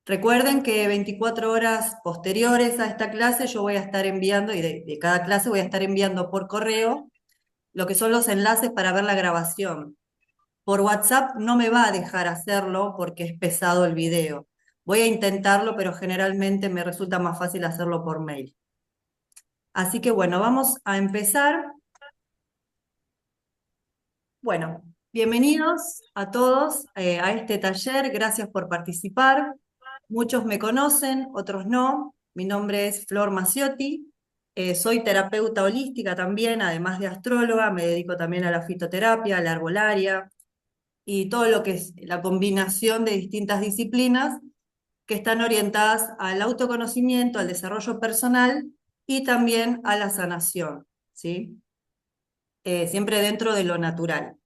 Recuerden que 24 horas posteriores a esta clase yo voy a estar enviando, y de cada clase voy a estar enviando por correo lo que son los enlaces para ver la grabación. Por WhatsApp no me va a dejar hacerlo porque es pesado el video. Voy a intentarlo, pero generalmente me resulta más fácil hacerlo por mail. Así que bueno, vamos a empezar. Bueno, bienvenidos a todos a este taller. Gracias por participar. Muchos me conocen, otros no. Mi nombre es Flor Maciotti. Soy terapeuta holística también, además de astróloga. Me dedico también a la fitoterapia, a la herbolaria y todo lo que es la combinación de distintas disciplinas que están orientadas al autoconocimiento, al desarrollo personal y también a la sanación, ¿sí? Siempre dentro de lo natural.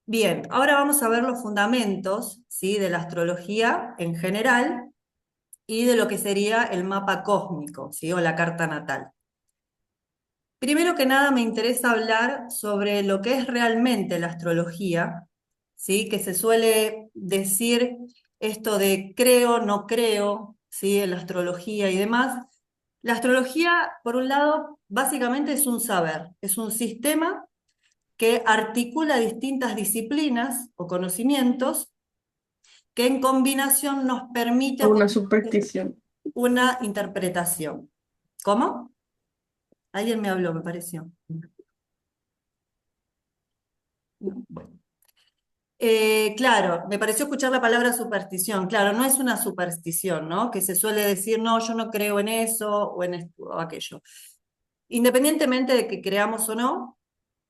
Bien, ahora vamos a ver los fundamentos, ¿sí?, de la astrología en general y de lo que sería el mapa cósmico, ¿sí?, o la carta natal. Primero que nada me interesa hablar sobre lo que es realmente la astrología, ¿sí?, que se suele decir esto de creo, no creo, ¿sí?, en la astrología y demás. La astrología, por un lado, básicamente es un saber, es un sistema que articula distintas disciplinas o conocimientos que en combinación nos permite A una obtener superstición. una interpretación. ¿Cómo? Alguien me habló, me pareció. No, bueno. Claro, me pareció escuchar la palabra superstición. Claro, no es una superstición, ¿no? Que se suele decir, no, yo no creo en eso o en esto o aquello. Independientemente de que creamos o no,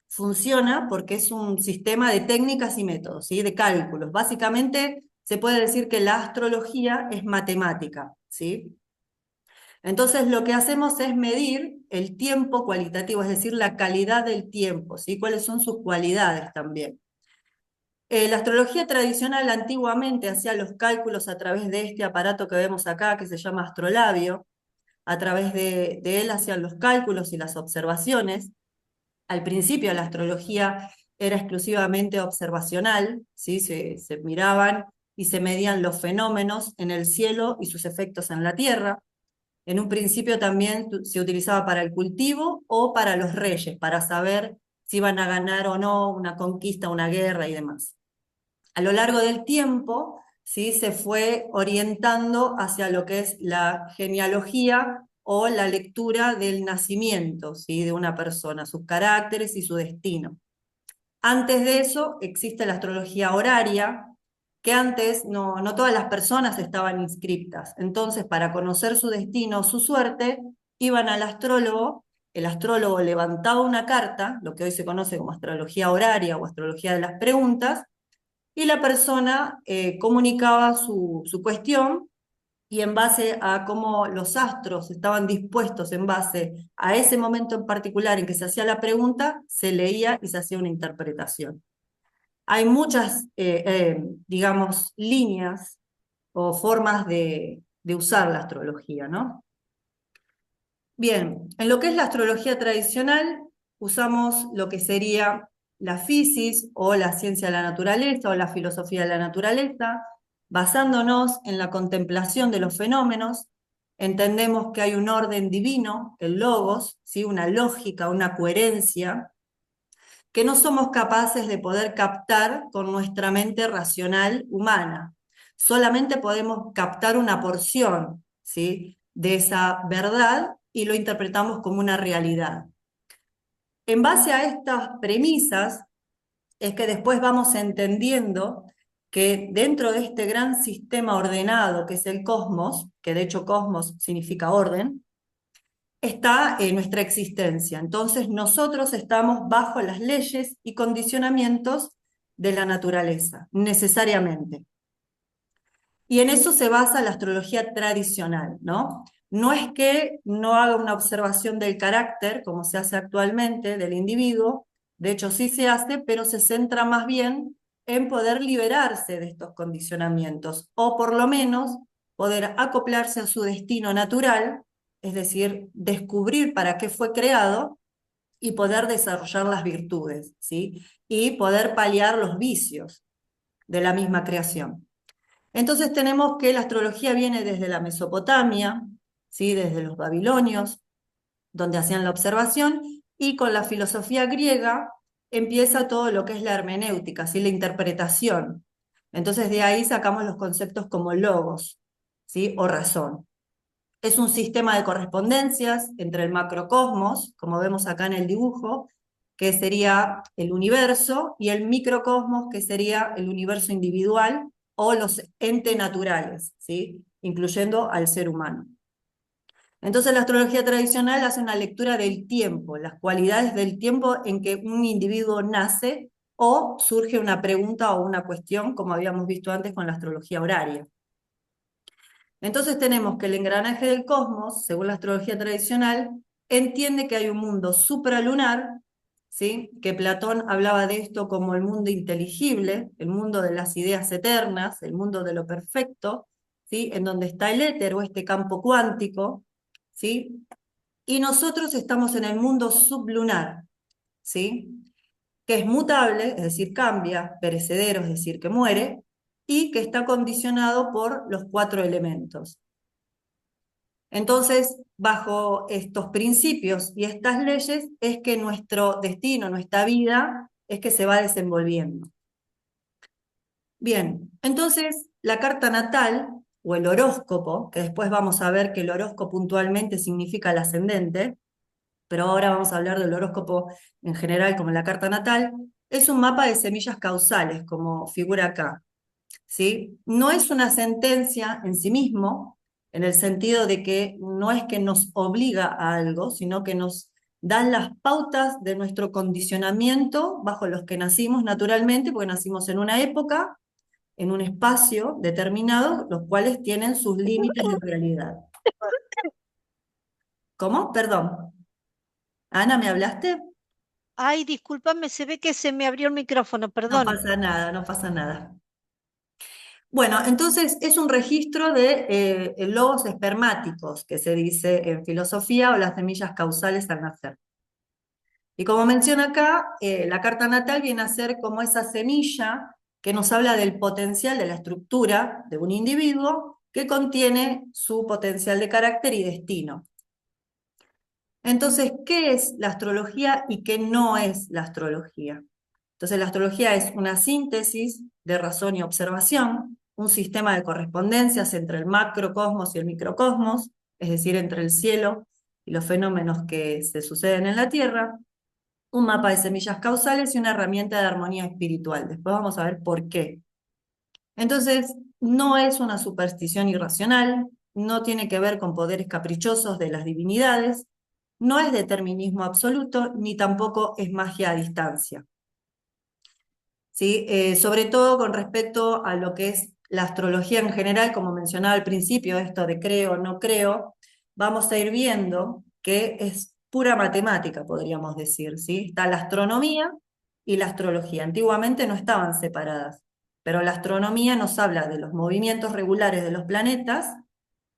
funciona porque es un sistema de técnicas y métodos, ¿sí?, de cálculos. Básicamente se puede decir que la astrología es matemática, ¿sí? Entonces lo que hacemos es medir el tiempo cualitativo, es decir, la calidad del tiempo, ¿sí? Cuáles son sus cualidades también. La astrología tradicional antiguamente hacía los cálculos a través de este aparato que vemos acá, que se llama astrolabio. A través de él hacían los cálculos y las observaciones. Al principio la astrología era exclusivamente observacional, ¿sí? Se miraban y se medían los fenómenos en el cielo y sus efectos en la tierra. En un principio también se utilizaba para el cultivo o para los reyes, para saber si iban a ganar o no una conquista, una guerra y demás. A lo largo del tiempo, ¿sí?, se fue orientando hacia lo que es la genealogía o la lectura del nacimiento, ¿sí?, de una persona, sus caracteres y su destino. Antes de eso existe la astrología horaria, que antes no todas las personas estaban inscriptas. Entonces, para conocer su destino, su suerte, iban al astrólogo, el astrólogo levantaba una carta, lo que hoy se conoce como astrología horaria o astrología de las preguntas, y la persona comunicaba su cuestión y en base a cómo los astros estaban dispuestos en base a ese momento en particular en que se hacía la pregunta, se leía y se hacía una interpretación. Hay muchas, digamos, líneas o formas de usar la astrología, ¿no? Bien, en lo que es la astrología tradicional, usamos lo que sería la fisis o la ciencia de la naturaleza o la filosofía de la naturaleza, basándonos en la contemplación de los fenómenos. Entendemos que hay un orden divino, el logos, ¿sí?, una lógica, una coherencia, que no somos capaces de poder captar con nuestra mente racional humana. Solamente podemos captar una porción, ¿sí?, de esa verdad y lo interpretamos como una realidad. En base a estas premisas es que después vamos entendiendo que dentro de este gran sistema ordenado que es el cosmos, que de hecho cosmos significa orden, está nuestra existencia. Entonces nosotros estamos bajo las leyes y condicionamientos de la naturaleza, necesariamente. Y en eso se basa la astrología tradicional, ¿no? No es que no haga una observación del carácter, como se hace actualmente, del individuo, de hecho sí se hace, pero se centra más bien en poder liberarse de estos condicionamientos, o por lo menos poder acoplarse a su destino natural, es decir, descubrir para qué fue creado y poder desarrollar las virtudes, ¿sí? Y poder paliar los vicios de la misma creación. Entonces tenemos que la astrología viene desde la Mesopotamia, ¿sí? Desde los babilonios, donde hacían la observación, y con la filosofía griega empieza todo lo que es la hermenéutica, ¿sí? La interpretación. Entonces de ahí sacamos los conceptos como logos, ¿sí? O razón. Es un sistema de correspondencias entre el macrocosmos, como vemos acá en el dibujo, que sería el universo, y el microcosmos, que sería el universo individual o los entes naturales, ¿sí? Incluyendo al ser humano. Entonces la astrología tradicional hace una lectura del tiempo, las cualidades del tiempo en que un individuo nace o surge una pregunta o una cuestión, como habíamos visto antes con la astrología horaria. Entonces tenemos que el engranaje del cosmos, según la astrología tradicional, entiende que hay un mundo supralunar, ¿sí? Que Platón hablaba de esto como el mundo inteligible, el mundo de las ideas eternas, el mundo de lo perfecto, ¿sí? En donde está el éter o este campo cuántico, ¿sí? Y nosotros estamos en el mundo sublunar, ¿sí? Que es mutable, es decir, cambia, perecedero, es decir, que muere, y que está condicionado por los 4 elementos. Entonces, bajo estos principios y estas leyes es que nuestro destino, nuestra vida, es que se va desenvolviendo. Bien, entonces la carta natal o el horóscopo, que después vamos a ver que el horóscopo puntualmente significa el ascendente, pero ahora vamos a hablar del horóscopo en general como la carta natal, es un mapa de semillas causales, como figura acá. ¿Sí? No es una sentencia en sí mismo, en el sentido de que no es que nos obliga a algo, sino que nos dan las pautas de nuestro condicionamiento bajo los que nacimos naturalmente, porque nacimos en una época, en un espacio determinado, los cuales tienen sus límites de realidad. ¿Cómo? Perdón. Ana, ¿me hablaste? Ay, discúlpame, se ve que se me abrió el micrófono, No perdón. pasa nada, no pasa nada. Bueno, entonces es un registro de lobos espermáticos, que se dice en filosofía, o las semillas causales al nacer. Y como menciona acá, la carta natal viene a ser como esa semilla que nos habla del potencial de la estructura de un individuo que contiene su potencial de carácter y destino. Entonces, ¿qué es la astrología y qué no es la astrología? Entonces, la astrología es una síntesis de razón y observación, un sistema de correspondencias entre el macrocosmos y el microcosmos, es decir, entre el cielo y los fenómenos que se suceden en la Tierra, un mapa de semillas causales y una herramienta de armonía espiritual. Después vamos a ver por qué. Entonces, no es una superstición irracional, no tiene que ver con poderes caprichosos de las divinidades, no es determinismo absoluto, ni tampoco es magia a distancia. ¿Sí? Sobre todo con respecto a lo que es la astrología en general, como mencionaba al principio, esto de creo, no creo, vamos a ir viendo que es pura matemática, podríamos decir, ¿sí? Está la astronomía y la astrología. Antiguamente no estaban separadas, pero la astronomía nos habla de los movimientos regulares de los planetas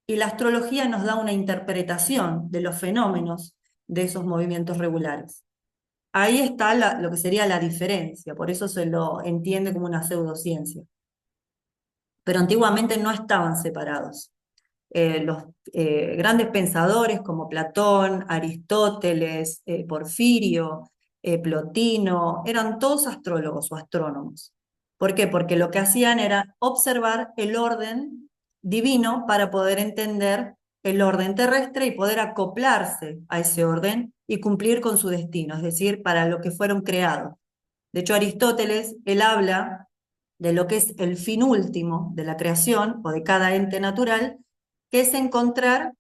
y la astrología nos da una interpretación de los fenómenos de esos movimientos regulares. Ahí está lo que sería la diferencia, por eso se lo entiende como una pseudociencia. Pero antiguamente no estaban separados. Los grandes pensadores como Platón, Aristóteles, Porfirio, Plotino, eran todos astrólogos o astrónomos. ¿Por qué? Porque lo que hacían era observar el orden divino para poder entender el orden terrestre y poder acoplarse a ese orden y cumplir con su destino, es decir, para lo que fueron creados. De hecho, Aristóteles, él habla de lo que es el fin último de la creación o de cada ente natural, que es encontrar,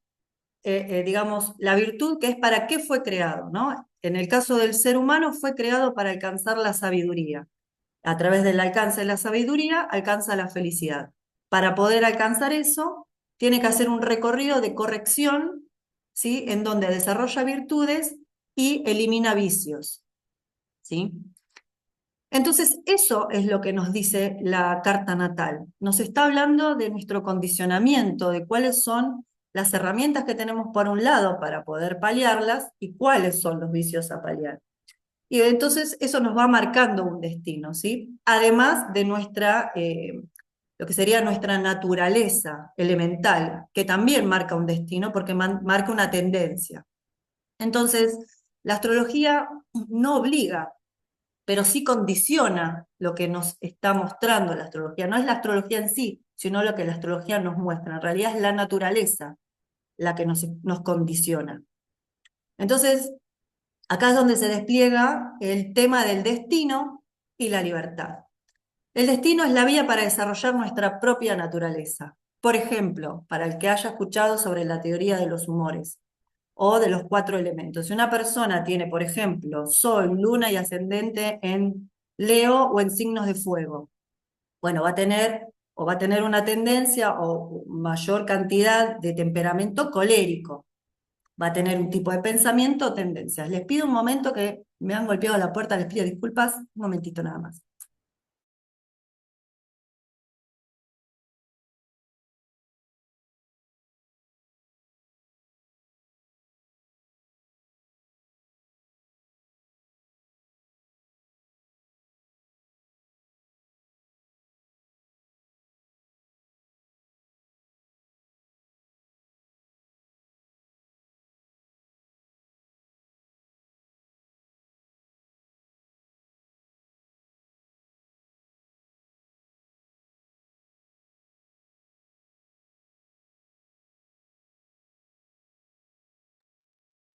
digamos, la virtud que es para qué fue creado, ¿no? En el caso del ser humano fue creado para alcanzar la sabiduría. A través del alcance de la sabiduría alcanza la felicidad. Para poder alcanzar eso, tiene que hacer un recorrido de corrección, ¿sí? En donde desarrolla virtudes y elimina vicios, ¿sí? Entonces, eso es lo que nos dice la carta natal. Nos está hablando de nuestro condicionamiento, de cuáles son las herramientas que tenemos por un lado para poder paliarlas y cuáles son los vicios a paliar. Y entonces eso nos va marcando un destino, ¿sí? Además de nuestra lo que sería nuestra naturaleza elemental, que también marca un destino porque marca una tendencia. Entonces, la astrología no obliga, pero sí condiciona lo que nos está mostrando la astrología. No es la astrología en sí, sino lo que la astrología nos muestra. En realidad es la naturaleza la que nos condiciona. Entonces, acá es donde se despliega el tema del destino y la libertad. El destino es la vía para desarrollar nuestra propia naturaleza. Por ejemplo, para el que haya escuchado sobre la teoría de los humores o de los 4 elementos. Si una persona tiene, por ejemplo, Sol, Luna y Ascendente en Leo o en signos de fuego, bueno, va a tener una tendencia o mayor cantidad de temperamento colérico. Va a tener un tipo de pensamiento o tendencias. Les pido un momento que me han golpeado la puerta, les pido disculpas, un momentito nada más.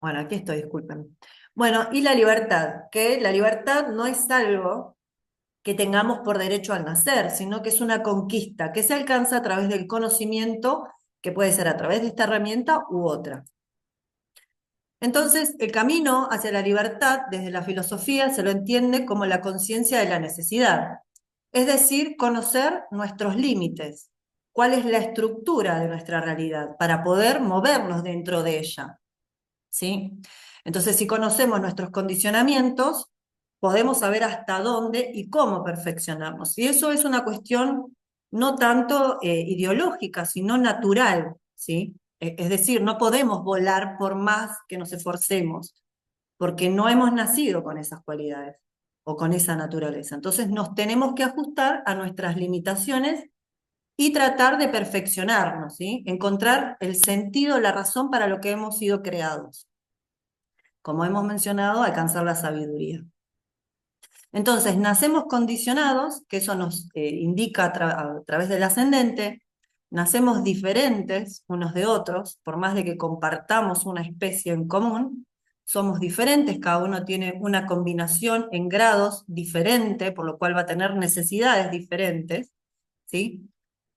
Bueno, aquí estoy, disculpen. Bueno, y la libertad, que la libertad no es algo que tengamos por derecho al nacer, sino que es una conquista que se alcanza a través del conocimiento, que puede ser a través de esta herramienta u otra. Entonces, el camino hacia la libertad, desde la filosofía, se lo entiende como la conciencia de la necesidad, es decir, conocer nuestros límites, cuál es la estructura de nuestra realidad para poder movernos dentro de ella. ¿Sí? Entonces, si conocemos nuestros condicionamientos, podemos saber hasta dónde y cómo perfeccionarnos. Y eso es una cuestión no tanto ideológica, sino natural, ¿sí? Es decir, no podemos volar por más que nos esforcemos, porque no hemos nacido con esas cualidades o con esa naturaleza. Entonces nos tenemos que ajustar a nuestras limitaciones y tratar de perfeccionarnos, ¿sí? Encontrar el sentido, la razón para lo que hemos sido creados. Como hemos mencionado, alcanzar la sabiduría. Entonces, nacemos condicionados, que eso nos indica a través del ascendente, nacemos diferentes unos de otros, por más de que compartamos una especie en común, somos diferentes, cada uno tiene una combinación en grados diferente, por lo cual va a tener necesidades diferentes, ¿sí?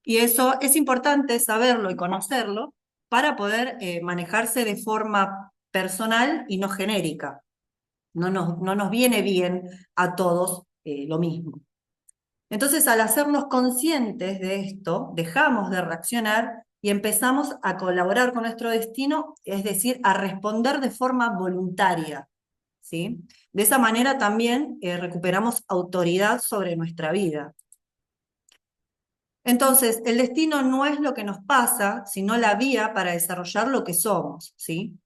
Y eso es importante saberlo y conocerlo para poder manejarse de forma personal y no genérica. No nos viene bien a todos lo mismo. Entonces, al hacernos conscientes de esto, dejamos de reaccionar y empezamos a colaborar con nuestro destino, es decir, a responder de forma voluntaria, ¿sí? De esa manera también recuperamos autoridad sobre nuestra vida. Entonces, el destino no es lo que nos pasa, sino la vía para desarrollar lo que somos, ¿sí?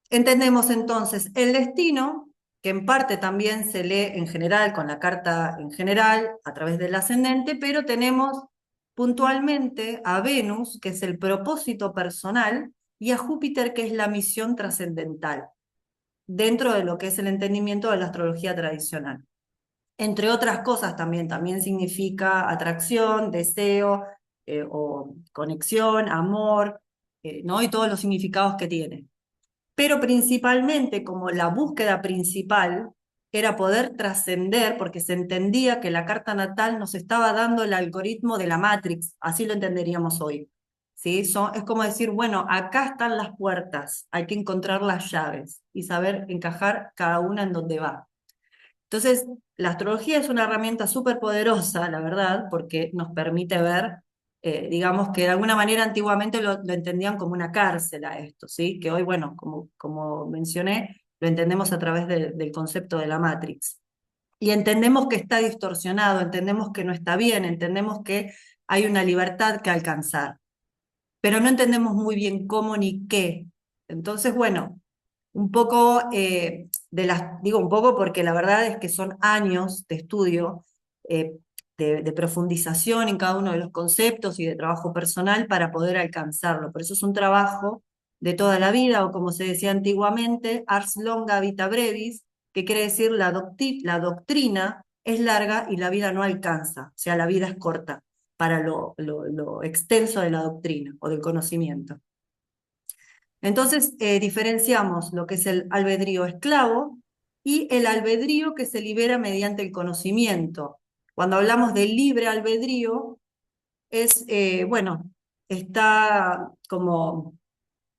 Entendemos entonces el destino, que en parte también se lee en general, con la carta en general, a través del ascendente, pero tenemos puntualmente a Venus, que es el propósito personal, y a Júpiter, que es la misión trascendental, dentro de lo que es el entendimiento de la astrología tradicional. Entre otras cosas también significa atracción, deseo, o conexión, amor, ¿no? Y todos los significados que tiene. Pero principalmente, como la búsqueda principal era poder trascender, porque se entendía que la carta natal nos estaba dando el algoritmo de la Matrix, así lo entenderíamos hoy. ¿Sí? Es como decir, bueno, acá están las puertas, hay que encontrar las llaves y saber encajar cada una en donde va. Entonces, la astrología es una herramienta súper poderosa, la verdad, porque nos permite ver, digamos que de alguna manera antiguamente lo entendían como una cárcel a esto, ¿sí? Que hoy, bueno, como mencioné, lo entendemos a través del concepto de la Matrix. Y entendemos que está distorsionado, entendemos que no está bien, entendemos que hay una libertad que alcanzar, pero no entendemos muy bien cómo ni qué. Entonces, bueno, un poco digo un poco porque la verdad es que son años de estudio, de profundización en cada uno de los conceptos y de trabajo personal para poder alcanzarlo. Por eso es un trabajo de toda la vida, o como se decía antiguamente, ars longa vita brevis, que quiere decir la doctrina es larga y la vida no alcanza, o sea, la vida es corta para lo extenso de la doctrina o del conocimiento. Entonces, diferenciamos lo que es el albedrío esclavo y el albedrío que se libera mediante el conocimiento. Cuando hablamos del libre albedrío, bueno, está como,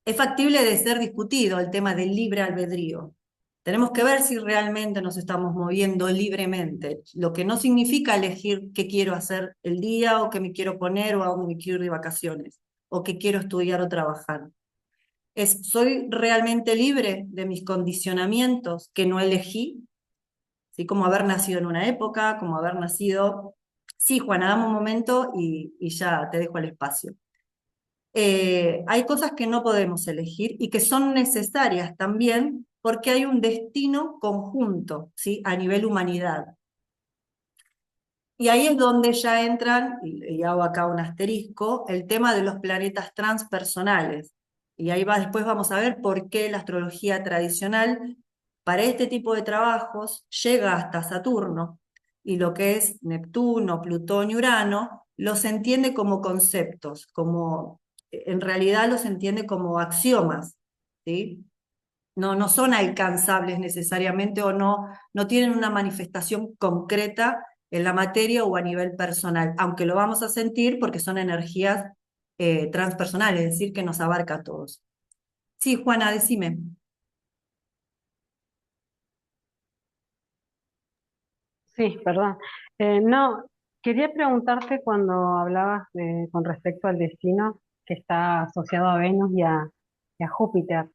es factible de ser discutido el tema del libre albedrío. Tenemos que ver si realmente nos estamos moviendo libremente, lo que no significa elegir qué quiero hacer el día o qué me quiero poner o a dónde me quiero ir de vacaciones o qué quiero estudiar o trabajar. ¿Soy realmente libre de mis condicionamientos que no elegí? ¿Sí? Como haber nacido en una época, como haber nacido... Sí, Juana, dame un momento y ya te dejo el espacio. Hay cosas que no podemos elegir y que son necesarias también porque hay un destino conjunto, ¿sí? A nivel humanidad. Y ahí es donde ya entran, y hago acá un asterisco, el tema de los planetas transpersonales. Y ahí después vamos a ver por qué la astrología tradicional para este tipo de trabajos llega hasta Saturno y lo que es Neptuno, Plutón y Urano los entiende como conceptos, como en realidad los entiende como axiomas, ¿sí? No son alcanzables necesariamente o no tienen una manifestación concreta en la materia o a nivel personal, aunque lo vamos a sentir porque son energías transpersonales, es decir, que nos abarca a todos. Sí, Juana, decime. Sí, perdón. No, quería preguntarte cuando hablabas con respecto al destino que está asociado a Venus y a Júpiter.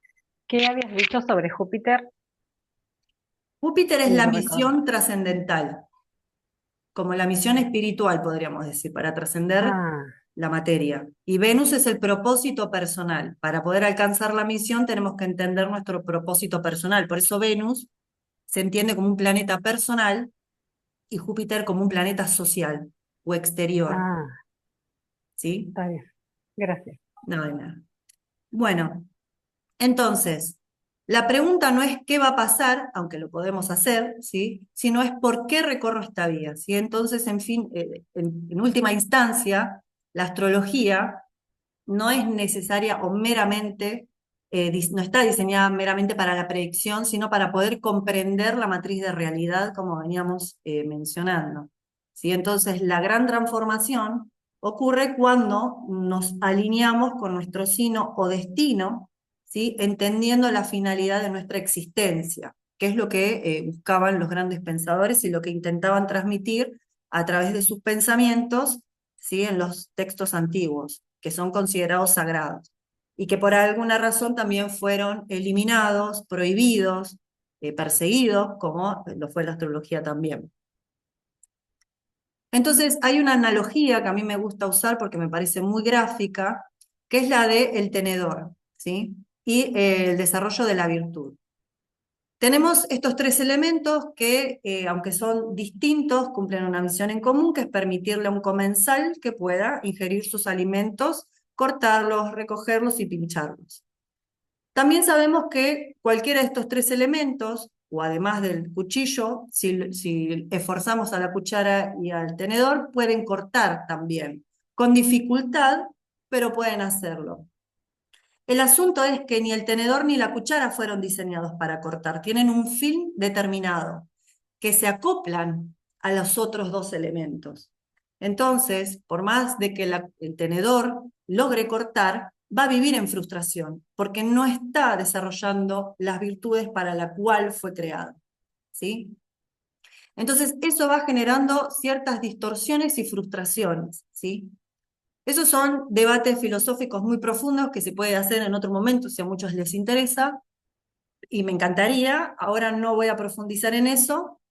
¿Qué habías dicho sobre Júpiter? Júpiter es Si me la lo recuerdas. misión trascendental, como la misión espiritual, podríamos decir, para trascender Ah, la materia. Y Venus es el propósito personal. Para poder alcanzar la misión tenemos que entender nuestro propósito personal. Por eso Venus se entiende como un planeta personal y Júpiter como un planeta social o exterior, ah, ¿sí? está bien. Gracias. No, de nada. Bueno, entonces, la pregunta no es qué va a pasar, aunque lo podemos hacer, ¿sí? Sino es por qué recorro esta vía, ¿sí? Entonces, en fin, en última instancia, la astrología no es necesaria o meramente, no está diseñada meramente para la predicción, sino para poder comprender la matriz de realidad, como veníamos mencionando. ¿Sí? Entonces, la gran transformación ocurre cuando nos alineamos con nuestro signo o destino, ¿sí? Entendiendo la finalidad de nuestra existencia, que es lo que buscaban los grandes pensadores y lo que intentaban transmitir a través de sus pensamientos, ¿sí? En los textos antiguos, que son considerados sagrados, y que por alguna razón también fueron eliminados, prohibidos, perseguidos, como lo fue la astrología también. Entonces, hay una analogía que a mí me gusta usar porque me parece muy gráfica, que es la de el tenedor, ¿sí? Y el desarrollo de la virtud. Tenemos estos tres elementos que, aunque son distintos, cumplen una misión en común, que es permitirle a un comensal que pueda ingerir sus alimentos, cortarlos, recogerlos y pincharlos. También sabemos que cualquiera de estos tres elementos, o además del cuchillo, si esforzamos a la cuchara y al tenedor, pueden cortar también, con dificultad, pero pueden hacerlo. El asunto es que ni el tenedor ni la cuchara fueron diseñados para cortar, tienen un fin determinado, que se acoplan a los otros dos elementos. Entonces, por más de que el tenedor logre cortar, va a vivir en frustración, porque no está desarrollando las virtudes para la cual fue creado. ¿Sí? Entonces, eso va generando ciertas distorsiones y frustraciones. ¿Sí? Esos son debates filosóficos muy profundos que se puede hacer en otro momento si a muchos les interesa, y me encantaría. Ahora no voy a profundizar en eso,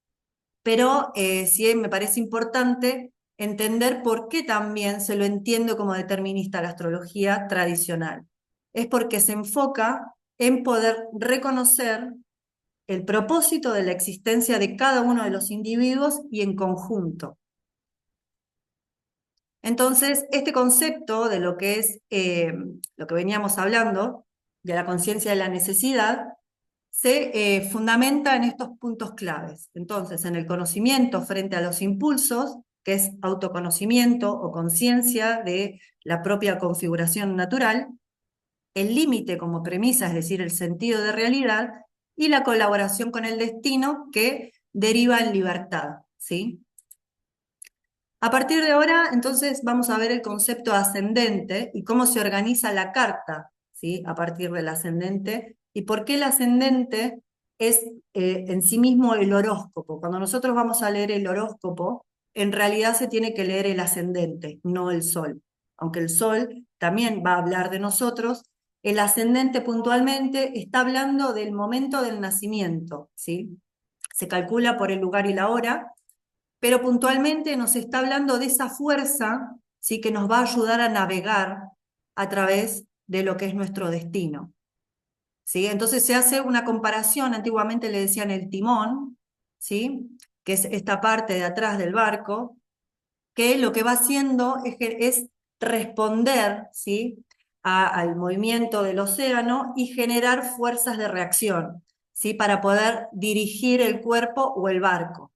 pero sí me parece importante entender por qué también se lo entiende como determinista la astrología tradicional. Es porque se enfoca en poder reconocer el propósito de la existencia de cada uno de los individuos y en conjunto. Entonces, este concepto de lo que es lo que veníamos hablando, de la conciencia de la necesidad, se fundamenta en estos puntos claves. Entonces, en el conocimiento frente a los impulsos, que es autoconocimiento o conciencia de la propia configuración natural, el límite como premisa, es decir, el sentido de realidad, y la colaboración con el destino que deriva en libertad, ¿sí? A partir de ahora, entonces, vamos a ver el concepto ascendente y cómo se organiza la carta, ¿sí? A partir del ascendente, y por qué el ascendente es en sí mismo el horóscopo. Cuando nosotros vamos a leer el horóscopo, en realidad se tiene que leer el ascendente, no el sol. Aunque el sol también va a hablar de nosotros, el ascendente puntualmente está hablando del momento del nacimiento, ¿sí? Se calcula por el lugar y la hora, pero puntualmente nos está hablando de esa fuerza, ¿sí? Que nos va a ayudar a navegar a través de lo que es nuestro destino, ¿sí? Entonces se hace una comparación, antiguamente le decían el timón, ¿sí? Que es esta parte de atrás del barco, que lo que va haciendo es responder, ¿sí? Al movimiento del océano y generar fuerzas de reacción, ¿sí? Para poder dirigir el cuerpo o el barco.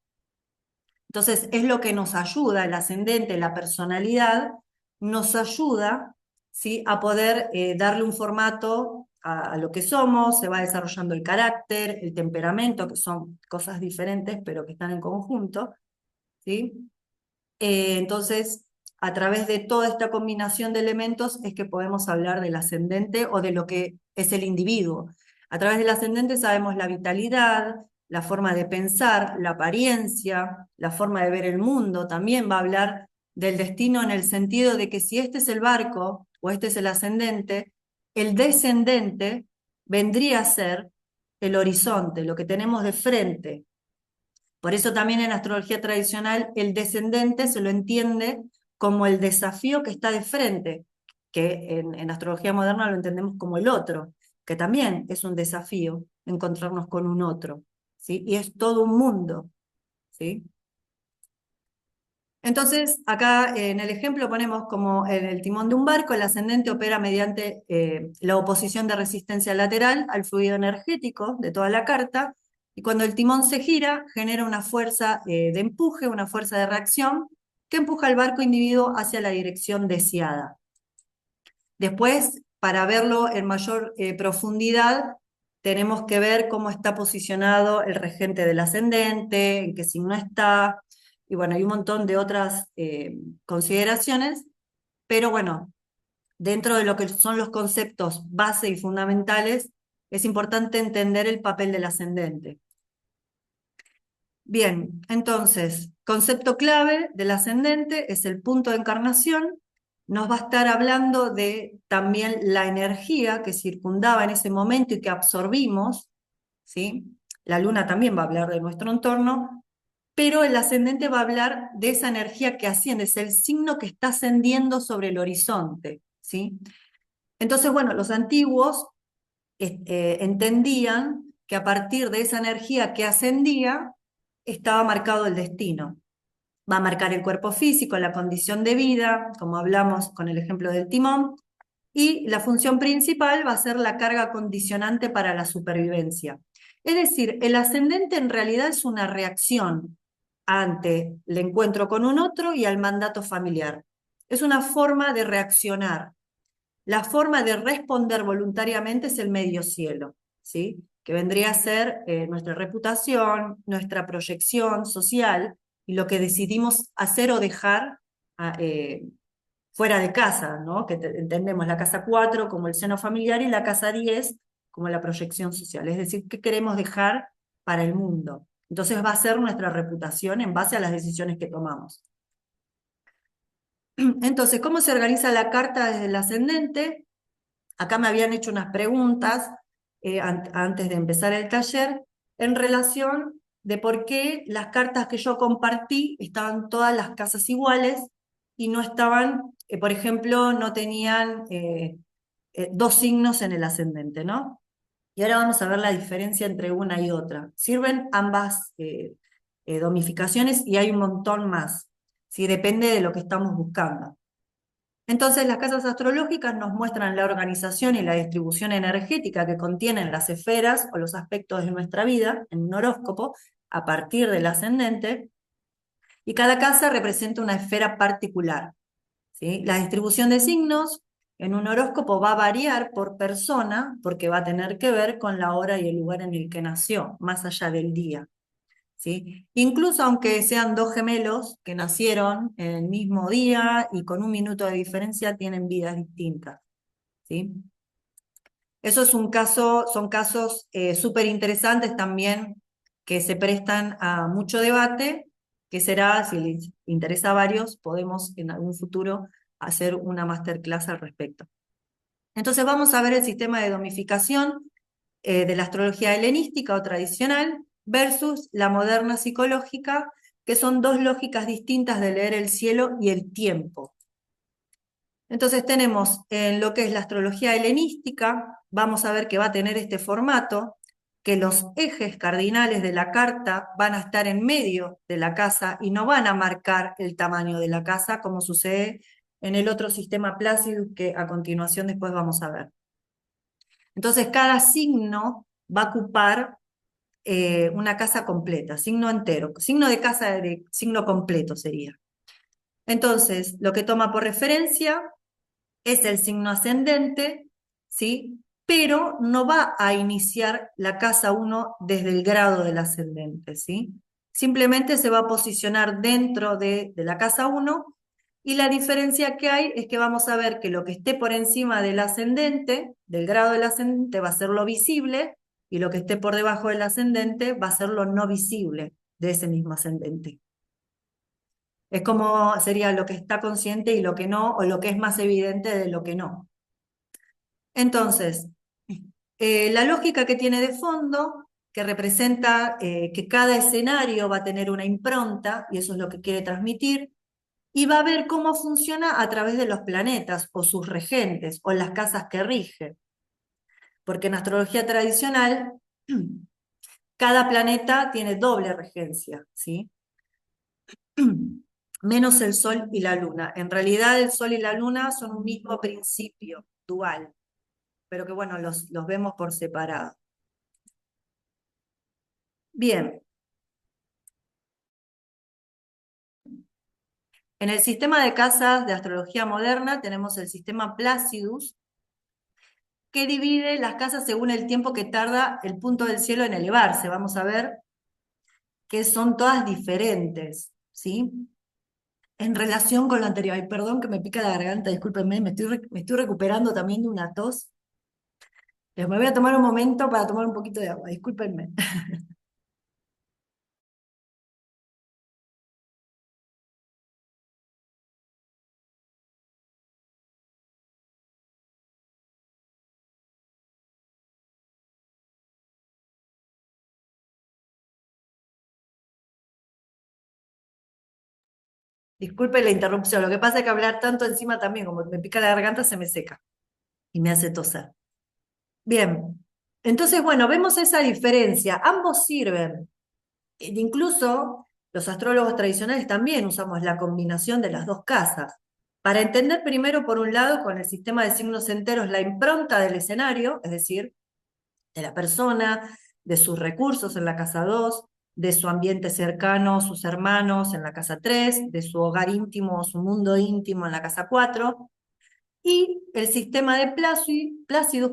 Entonces, es lo que nos ayuda, el ascendente, la personalidad, nos ayuda, ¿sí? A poder darle un formato a lo que somos, se va desarrollando el carácter, el temperamento, que son cosas diferentes, pero que están en conjunto, ¿sí? Entonces, a través de toda esta combinación de elementos es que podemos hablar del ascendente o de lo que es el individuo. A través del ascendente sabemos la vitalidad, la forma de pensar, la apariencia, la forma de ver el mundo. También va a hablar del destino en el sentido de que si este es el barco o este es el ascendente, el descendente vendría a ser el horizonte, lo que tenemos de frente. Por eso también en astrología tradicional el descendente se lo entiende como el desafío que está de frente, que en astrología moderna lo entendemos como el otro, que también es un desafío encontrarnos con un otro, ¿sí? Y es todo un mundo, ¿sí? Entonces, acá en el ejemplo ponemos como en el timón de un barco, el ascendente opera mediante la oposición de resistencia lateral al fluido energético de toda la carta, y cuando el timón se gira, genera una fuerza de empuje, una fuerza de reacción, que empuja al barco individuo hacia la dirección deseada. Después, para verlo en mayor profundidad, tenemos que ver cómo está posicionado el regente del ascendente, en qué signo está, y bueno, hay un montón de otras consideraciones, pero bueno, dentro de lo que son los conceptos base y fundamentales, es importante entender el papel del ascendente. Bien, entonces, concepto clave del ascendente es el punto de encarnación. Nos va a estar hablando de también la energía que circundaba en ese momento y que absorbimos, ¿sí? La luna también va a hablar de nuestro entorno, pero el ascendente va a hablar de esa energía que asciende, es el signo que está ascendiendo sobre el horizonte, ¿sí? Entonces, bueno, los antiguos entendían que a partir de esa energía que ascendía, estaba marcado el destino. Va a marcar el cuerpo físico, la condición de vida, como hablamos con el ejemplo del timón, y la función principal va a ser la carga condicionante para la supervivencia. Es decir, el ascendente en realidad es una reacción ante el encuentro con un otro y al mandato familiar. Es una forma de reaccionar. La forma de responder voluntariamente es el medio cielo, ¿sí? Que vendría a ser nuestra reputación, nuestra proyección social y lo que decidimos hacer o dejar fuera de casa, ¿no? Que entendemos la casa 4 como el seno familiar y la casa 10 como la proyección social. Es decir, qué queremos dejar para el mundo. Entonces va a ser nuestra reputación en base a las decisiones que tomamos. Entonces, ¿cómo se organiza la carta desde el ascendente? Acá me habían hecho unas preguntas antes de empezar el taller en relación de por qué las cartas que yo compartí estaban todas las casas iguales y no estaban, por ejemplo, no tenían dos signos en el ascendente, ¿no? Y ahora vamos a ver la diferencia entre una y otra. Sirven ambas domificaciones y hay un montón más. ¿sí? Depende de lo que estamos buscando. Entonces, las casas astrológicas nos muestran la organización y la distribución energética que contienen las esferas o los aspectos de nuestra vida en un horóscopo a partir del ascendente, y cada casa representa una esfera particular, ¿sí? La distribución de signos en un horóscopo va a variar por persona porque va a tener que ver con la hora y el lugar en el que nació, más allá del día, ¿sí? Incluso aunque sean dos gemelos que nacieron en el mismo día y con un minuto de diferencia, tienen vidas distintas, ¿sí? Eso es un caso, son casos súper interesantes también que se prestan a mucho debate, que será, si les interesa a varios, podemos en algún futuro hacer una masterclass al respecto. Entonces vamos a ver el sistema de domificación de la astrología helenística o tradicional versus la moderna psicológica, que son dos lógicas distintas de leer el cielo y el tiempo. Entonces tenemos en lo que es la astrología helenística, vamos a ver que va a tener este formato, que los ejes cardinales de la carta van a estar en medio de la casa y no van a marcar el tamaño de la casa, como sucede en el otro sistema Placidus que a continuación después vamos a ver. Entonces cada signo va a ocupar una casa completa, signo entero, signo de casa de signo completo sería. Entonces, lo que toma por referencia es el signo ascendente, ¿sí? Pero no va a iniciar la casa 1 desde el grado del ascendente, ¿sí? Simplemente se va a posicionar dentro de la casa 1, y la diferencia que hay es que vamos a ver que lo que esté por encima del ascendente, del grado del ascendente, va a ser lo visible, y lo que esté por debajo del ascendente va a ser lo no visible de ese mismo ascendente. Es como sería lo que está consciente y lo que no, o lo que es más evidente de lo que no. Entonces, la lógica que tiene de fondo, que representa que cada escenario va a tener una impronta, y eso es lo que quiere transmitir, y va a ver cómo funciona a través de los planetas, o sus regentes, o las casas que rigen. Porque en astrología tradicional, cada planeta tiene doble regencia, ¿sí? Menos el Sol y la Luna. En realidad el Sol y la Luna son un mismo principio, dual, pero que bueno, los vemos por separado. Bien. En el sistema de casas de astrología moderna tenemos el sistema Placidus, que divide las casas según el tiempo que tarda el punto del cielo en elevarse. Vamos a ver que son todas diferentes, ¿sí? En relación con lo anterior. Ay, perdón que me pica la garganta, discúlpenme, me estoy recuperando también de una tos. Me voy a tomar un momento para tomar un poquito de agua, discúlpenme. Disculpen la interrupción, lo que pasa es que hablar tanto encima también, como me pica la garganta, se me seca y me hace toser. Bien, entonces, bueno, vemos esa diferencia. Ambos sirven. Incluso los astrólogos tradicionales también usamos la combinación de las dos casas. Para entender primero, por un lado, con el sistema de signos enteros, la impronta del escenario, es decir, de la persona, de sus recursos en la casa 2, de su ambiente cercano, sus hermanos en la casa 3, de su hogar íntimo, su mundo íntimo en la casa 4, y el sistema de Placidus,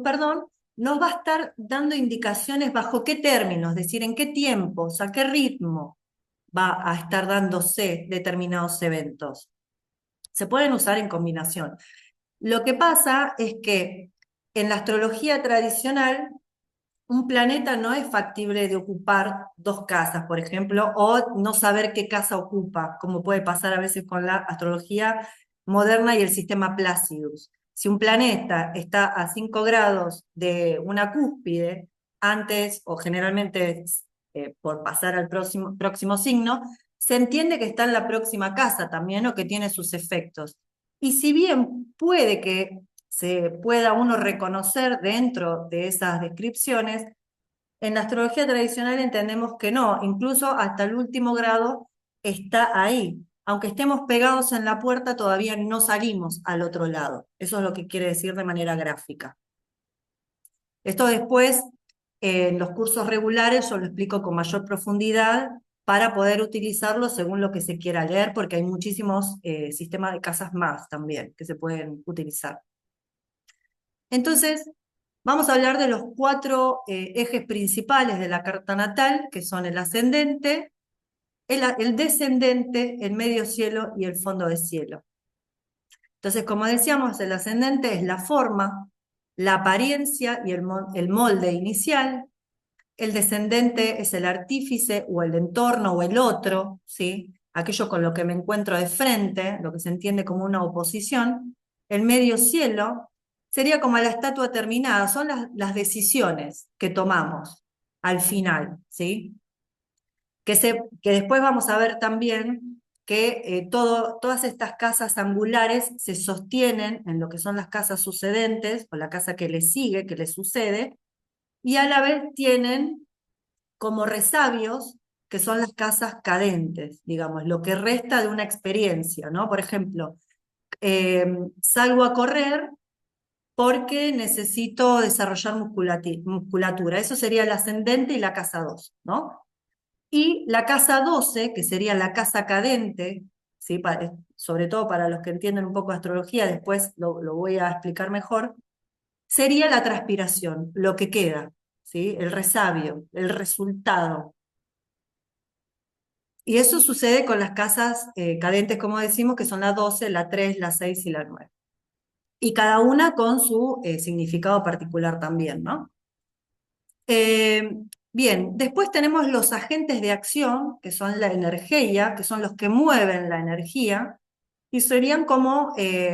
nos va a estar dando indicaciones bajo qué términos, es decir, en qué tiempos, a qué ritmo va a estar dándose determinados eventos. Se pueden usar en combinación. Lo que pasa es que en la astrología tradicional, un planeta no es factible de ocupar dos casas, por ejemplo, o no saber qué casa ocupa, como puede pasar a veces con la astrología moderna y el sistema Placidus. Si un planeta está a 5 grados de una cúspide, antes o generalmente por pasar al próximo signo, se entiende que está en la próxima casa también, o que tiene sus efectos. Y si bien puede que se pueda uno reconocer dentro de esas descripciones, en la astrología tradicional entendemos que no, incluso hasta el último grado está ahí. aunque estemos pegados en la puerta, todavía no salimos al otro lado. Eso es lo que quiere decir de manera gráfica. Esto después, en los cursos regulares, yo lo explico con mayor profundidad para poder utilizarlo según lo que se quiera leer, porque hay muchísimos sistemas de casas más también que se pueden utilizar. Entonces, vamos a hablar de los 4 ejes principales de la carta natal, que son el ascendente, el descendente, el medio cielo y el fondo de cielo. Entonces, como decíamos, el ascendente es la forma, la apariencia y el molde inicial. El descendente es el artífice o el entorno o el otro, ¿sí? Aquello con lo que me encuentro de frente, lo que se entiende como una oposición. El medio cielo sería como la estatua terminada, son las decisiones que tomamos al final, ¿sí? Que después vamos a ver también que todas estas casas angulares se sostienen en lo que son las casas sucedentes, o la casa que le sigue, que le sucede, y a la vez tienen como resabios, que son las casas cadentes, digamos, lo que resta de una experiencia, ¿no? Por ejemplo, salgo a correr porque necesito desarrollar musculatura. Eso sería el ascendente y la casa 2, ¿no? Y la casa 12, que sería la casa cadente, ¿sí? Sobre todo para los que entienden un poco de astrología, después lo voy a explicar mejor, sería la transpiración, lo que queda, ¿sí? El resabio, el resultado. Y eso sucede con las casas cadentes, como decimos, que son la 12, la 3, la 6 y la 9. Y cada una con su significado particular también, ¿no? Eh, Bien, después tenemos los agentes de acción, que son la energía, que son los que mueven la energía, y serían como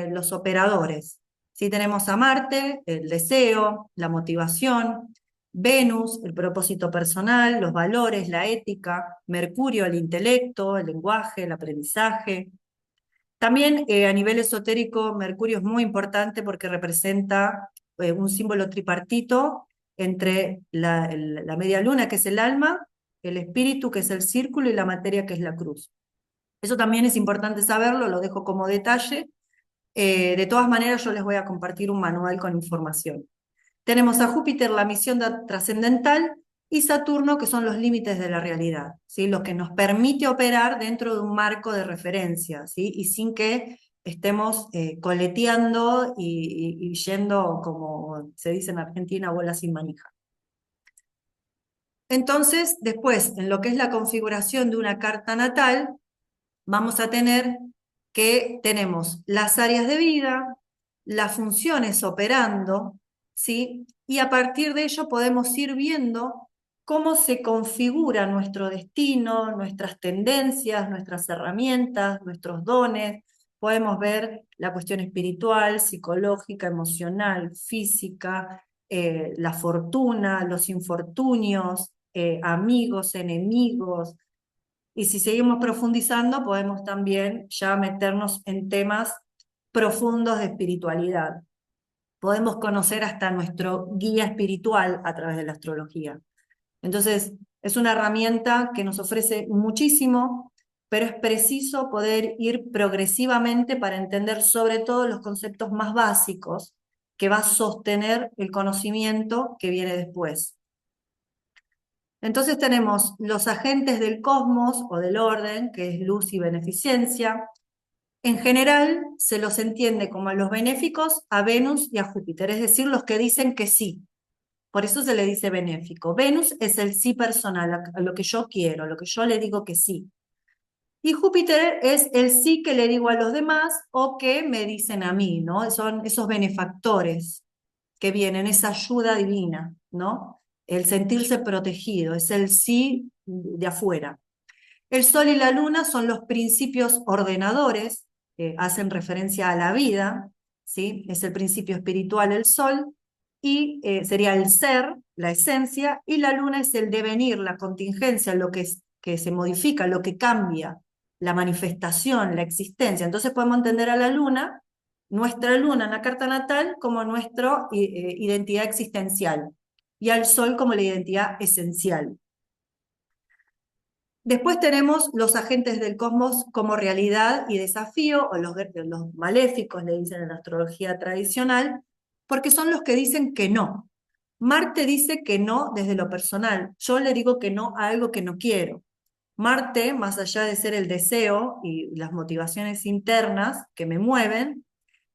los operadores. ¿Sí? Tenemos a Marte, el deseo, la motivación, Venus, el propósito personal, los valores, la ética, Mercurio, el intelecto, el lenguaje, el aprendizaje. También a nivel esotérico, Mercurio es muy importante porque representa un símbolo tripartito entre la media luna, que es el alma, el espíritu, que es el círculo, y la materia, que es la cruz. Eso también es importante saberlo, lo dejo como detalle. De todas maneras, yo les voy a compartir un manual con información. Tenemos a Júpiter, la misión trascendental, y Saturno, que son los límites de la realidad, ¿sí? Lo que nos permite operar dentro de un marco de referencia, ¿sí? Y sin que estemos coleteando y yendo, como se dice en Argentina, bola sin manija. Entonces, después, en lo que es la configuración de una carta natal, vamos a tener que tenemos las áreas de vida, las funciones operando, ¿sí? Y a partir de ello podemos ir viendo cómo se configura nuestro destino, nuestras tendencias, nuestras herramientas, nuestros dones. Podemos ver la cuestión espiritual, psicológica, emocional, física, la fortuna, los infortunios, amigos, enemigos, y si seguimos profundizando, podemos también ya meternos en temas profundos de espiritualidad. Podemos conocer hasta nuestro guía espiritual a través de la astrología. Entonces, es una herramienta que nos ofrece muchísimo, pero es preciso poder ir progresivamente para entender sobre todo los conceptos más básicos que va a sostener el conocimiento que viene después. Entonces tenemos los agentes del cosmos o del orden, que es luz y beneficencia. En general se los entiende como a los benéficos, a Venus y a Júpiter, es decir, los que dicen que sí. Por eso se le dice benéfico. Venus es el sí personal, a lo que yo quiero, a lo que yo le digo que sí. Y Júpiter es el sí que le digo a los demás o que me dicen a mí, ¿no? Son esos benefactores que vienen, esa ayuda divina, ¿no? El sentirse protegido, es el sí de afuera. El Sol y la Luna son los principios ordenadores, hacen referencia a la vida, ¿sí? Es el principio espiritual el Sol, y sería el ser, la esencia, y la Luna es el devenir, la contingencia, que se modifica, lo que cambia, la manifestación, la existencia. Entonces podemos entender a la Luna, nuestra Luna en la carta natal, como nuestra identidad existencial, y al Sol como la identidad esencial. Después tenemos los agentes del cosmos como realidad y desafío, o los maléficos, le dicen en la astrología tradicional, porque son los que dicen que no. Marte dice que no desde lo personal. Yo le digo que no a algo que no quiero. Marte, más allá de ser el deseo y las motivaciones internas que me mueven,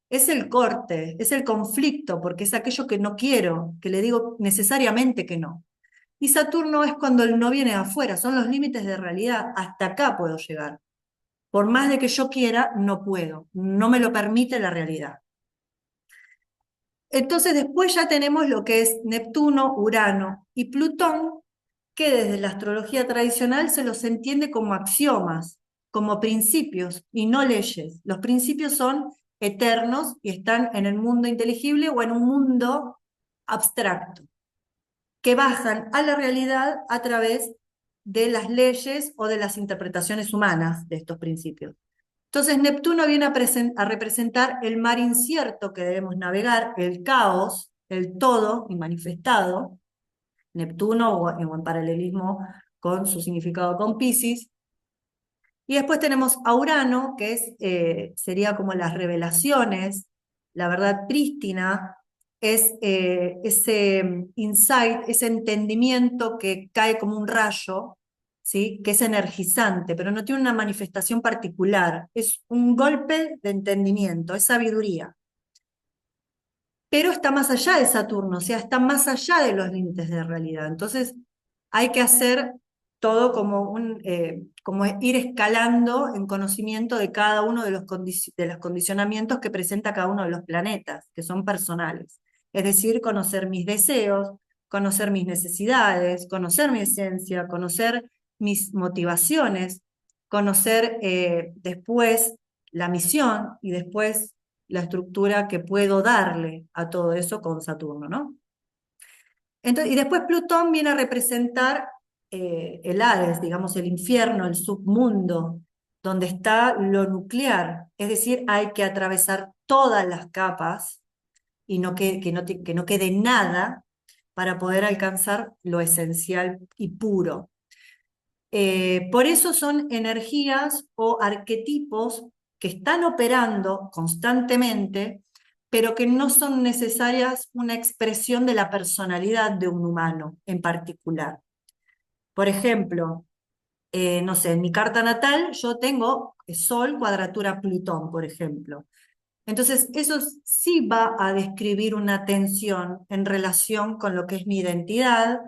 es el corte, es el conflicto, porque es aquello que no quiero, que le digo necesariamente que no. Y Saturno es cuando el no viene de afuera, son los límites de realidad, hasta acá puedo llegar. Por más de que yo quiera, no puedo, no me lo permite la realidad. Entonces después ya tenemos lo que es Neptuno, Urano y Plutón, que desde la astrología tradicional se los entiende como axiomas, como principios y no leyes. Los principios son eternos y están en el mundo inteligible o en un mundo abstracto, que bajan a la realidad a través de las leyes o de las interpretaciones humanas de estos principios. Entonces Neptuno viene a representar el mar incierto que debemos navegar, el caos, el todo inmanifestado, Neptuno o en paralelismo con su significado con Piscis. Y después tenemos a Urano, que sería como las revelaciones, la verdad prístina, es ese insight, ese entendimiento que cae como un rayo, ¿sí? Que es energizante, pero no tiene una manifestación particular, es un golpe de entendimiento, es sabiduría. Pero está más allá de Saturno, o sea, está más allá de los límites de realidad. Entonces, hay que hacer todo como ir escalando en conocimiento de cada uno de de los condicionamientos que presenta cada uno de los planetas, que son personales. Es decir, conocer mis deseos, conocer mis necesidades, conocer mi esencia, conocer mis motivaciones, conocer después la misión y después la estructura que puedo darle a todo eso con Saturno, ¿no? Entonces, y después Plutón viene a representar el Hades, digamos, el infierno, el submundo, donde está lo nuclear. Es decir, hay que atravesar todas las capas y que no quede nada para poder alcanzar lo esencial y puro. Por eso son energías o arquetipos que están operando constantemente, pero que no son necesarias una expresión de la personalidad de un humano en particular. Por ejemplo, no sé, en mi carta natal yo tengo Sol cuadratura Plutón, por ejemplo. Entonces, eso sí va a describir una tensión en relación con lo que es mi identidad,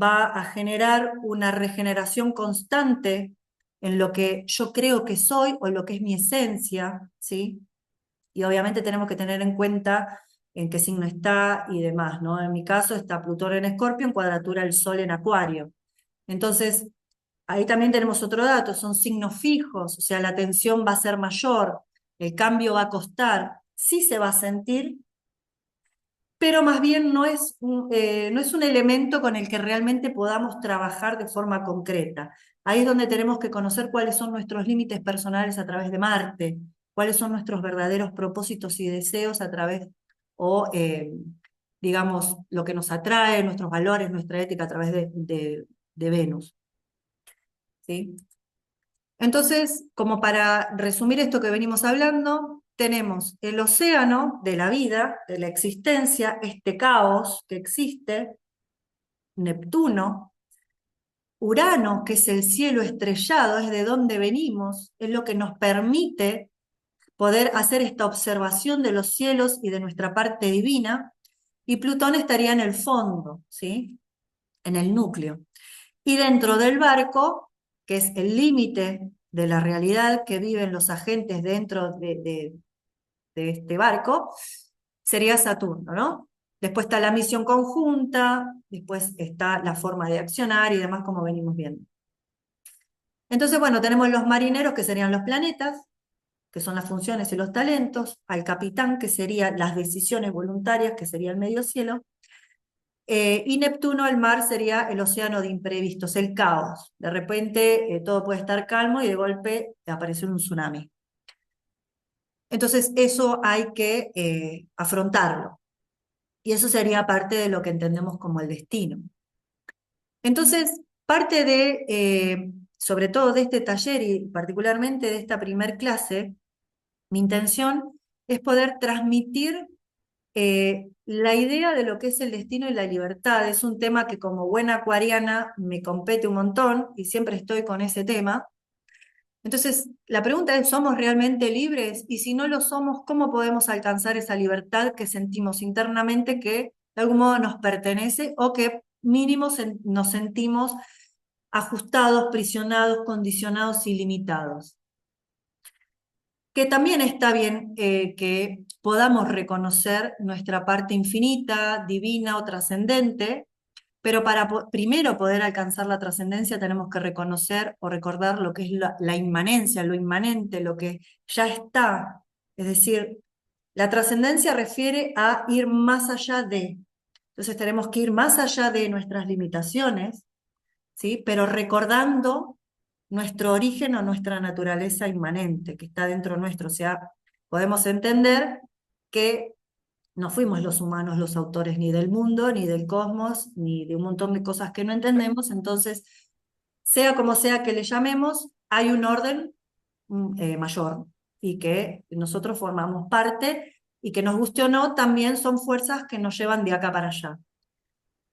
va a generar una regeneración constante en lo que yo creo que soy o en lo que es mi esencia, ¿sí? Y obviamente tenemos que tener en cuenta en qué signo está y demás, ¿no? En mi caso está Plutón en Escorpio en cuadratura el Sol en Acuario. Entonces, ahí también tenemos otro dato, son signos fijos, o sea, la tensión va a ser mayor, el cambio va a costar, sí se va a sentir, pero más bien no es un elemento con el que realmente podamos trabajar de forma concreta. Ahí es donde tenemos que conocer cuáles son nuestros límites personales a través de Marte, cuáles son nuestros verdaderos propósitos y deseos a través, o digamos, lo que nos atrae, nuestros valores, nuestra ética a través de Venus. ¿Sí? Entonces, como para resumir esto que venimos hablando, tenemos el océano de la vida, de la existencia, este caos que existe, Neptuno, Urano, que es el cielo estrellado, es de donde venimos, es lo que nos permite poder hacer esta observación de los cielos y de nuestra parte divina, y Plutón estaría en el fondo, ¿sí? En el núcleo. Y dentro del barco, que es el límite de la realidad que viven los agentes dentro de este barco, sería Saturno, ¿no? Después está la misión conjunta, después está la forma de accionar y demás como venimos viendo. Entonces, bueno, tenemos los marineros, que serían los planetas, que son las funciones y los talentos, al capitán, que serían las decisiones voluntarias, que sería el medio cielo, y Neptuno, el mar, sería el océano de imprevistos, el caos. De repente todo puede estar calmo y de golpe aparece un tsunami. Entonces eso hay que afrontarlo. Y eso sería parte de lo que entendemos como el destino. Entonces, parte de sobre todo de este taller y particularmente de esta primer clase, mi intención es poder transmitir la idea de lo que es el destino y la libertad. Es un tema que como buena acuariana me compete un montón y siempre estoy con ese tema. Entonces, la pregunta es, ¿somos realmente libres? Y si no lo somos, ¿cómo podemos alcanzar esa libertad que sentimos internamente que de algún modo nos pertenece o que mínimo nos sentimos ajustados, prisionados, condicionados y limitados? Que también está bien que podamos reconocer nuestra parte infinita, divina o trascendente, pero para primero poder alcanzar la trascendencia tenemos que reconocer o recordar lo que es la inmanencia, lo inmanente, lo que ya está. Es decir, la trascendencia refiere a ir más allá de. Entonces tenemos que ir más allá de nuestras limitaciones, ¿sí? Pero recordando nuestro origen o nuestra naturaleza inmanente que está dentro nuestro. O sea, podemos entender que no fuimos los humanos los autores ni del mundo, ni del cosmos, ni de un montón de cosas que no entendemos. Entonces, sea como sea que le llamemos, hay un orden mayor y que nosotros formamos parte y que nos guste o no, también son fuerzas que nos llevan de acá para allá.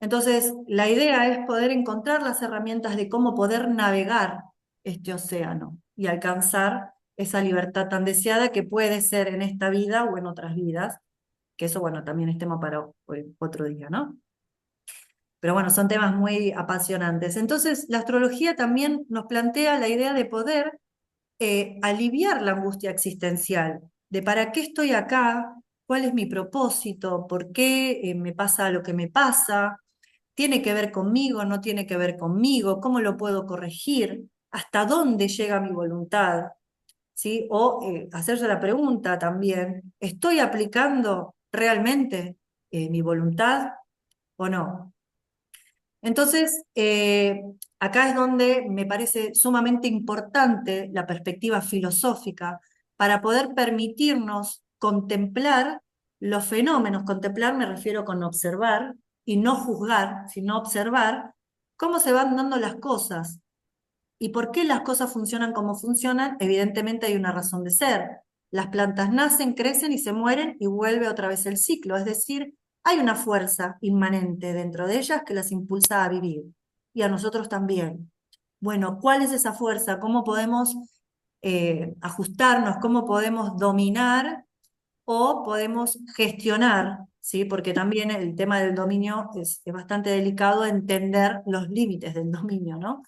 Entonces, la idea es poder encontrar las herramientas de cómo poder navegar este océano y alcanzar esa libertad tan deseada que puede ser en esta vida o en otras vidas, que eso, bueno, también es tema para otro día, ¿no? Pero bueno, son temas muy apasionantes. Entonces, la astrología también nos plantea la idea de poder aliviar la angustia existencial, de para qué estoy acá, cuál es mi propósito, por qué me pasa lo que me pasa, tiene que ver conmigo, no tiene que ver conmigo, cómo lo puedo corregir, hasta dónde llega mi voluntad, ¿sí? O hacerse la pregunta también, ¿estoy aplicando realmente mi voluntad o no? Entonces, acá es donde me parece sumamente importante la perspectiva filosófica para poder permitirnos contemplar los fenómenos. Contemplar me refiero con observar y no juzgar, sino observar cómo se van dando las cosas y por qué las cosas funcionan como funcionan. Evidentemente hay una razón de ser. Las plantas nacen, crecen y se mueren y vuelve otra vez el ciclo. Es decir, hay una fuerza inmanente dentro de ellas que las impulsa a vivir y a nosotros también. Bueno, ¿cuál es esa fuerza? ¿Cómo podemos ajustarnos? ¿Cómo podemos dominar o podemos gestionar? ¿Sí? Porque también el tema del dominio es bastante delicado entender los límites del dominio, ¿no?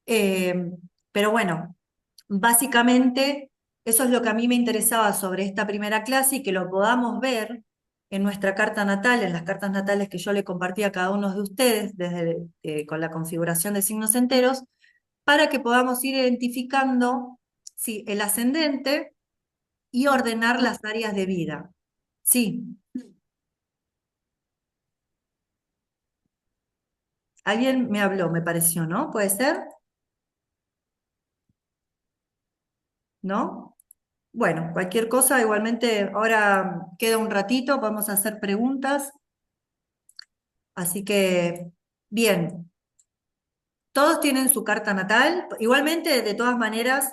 Eh, pero bueno, básicamente eso es lo que a mí me interesaba sobre esta primera clase y que lo podamos ver en nuestra carta natal, en las cartas natales que yo le compartí a cada uno de ustedes desde, con la configuración de signos enteros, para que podamos ir identificando sí, el ascendente y ordenar las áreas de vida. Sí, alguien me habló, me pareció, ¿no? ¿Puede ser? ¿No? Bueno, cualquier cosa, igualmente ahora queda un ratito, vamos a hacer preguntas, así que bien, todos tienen su carta natal, igualmente de todas maneras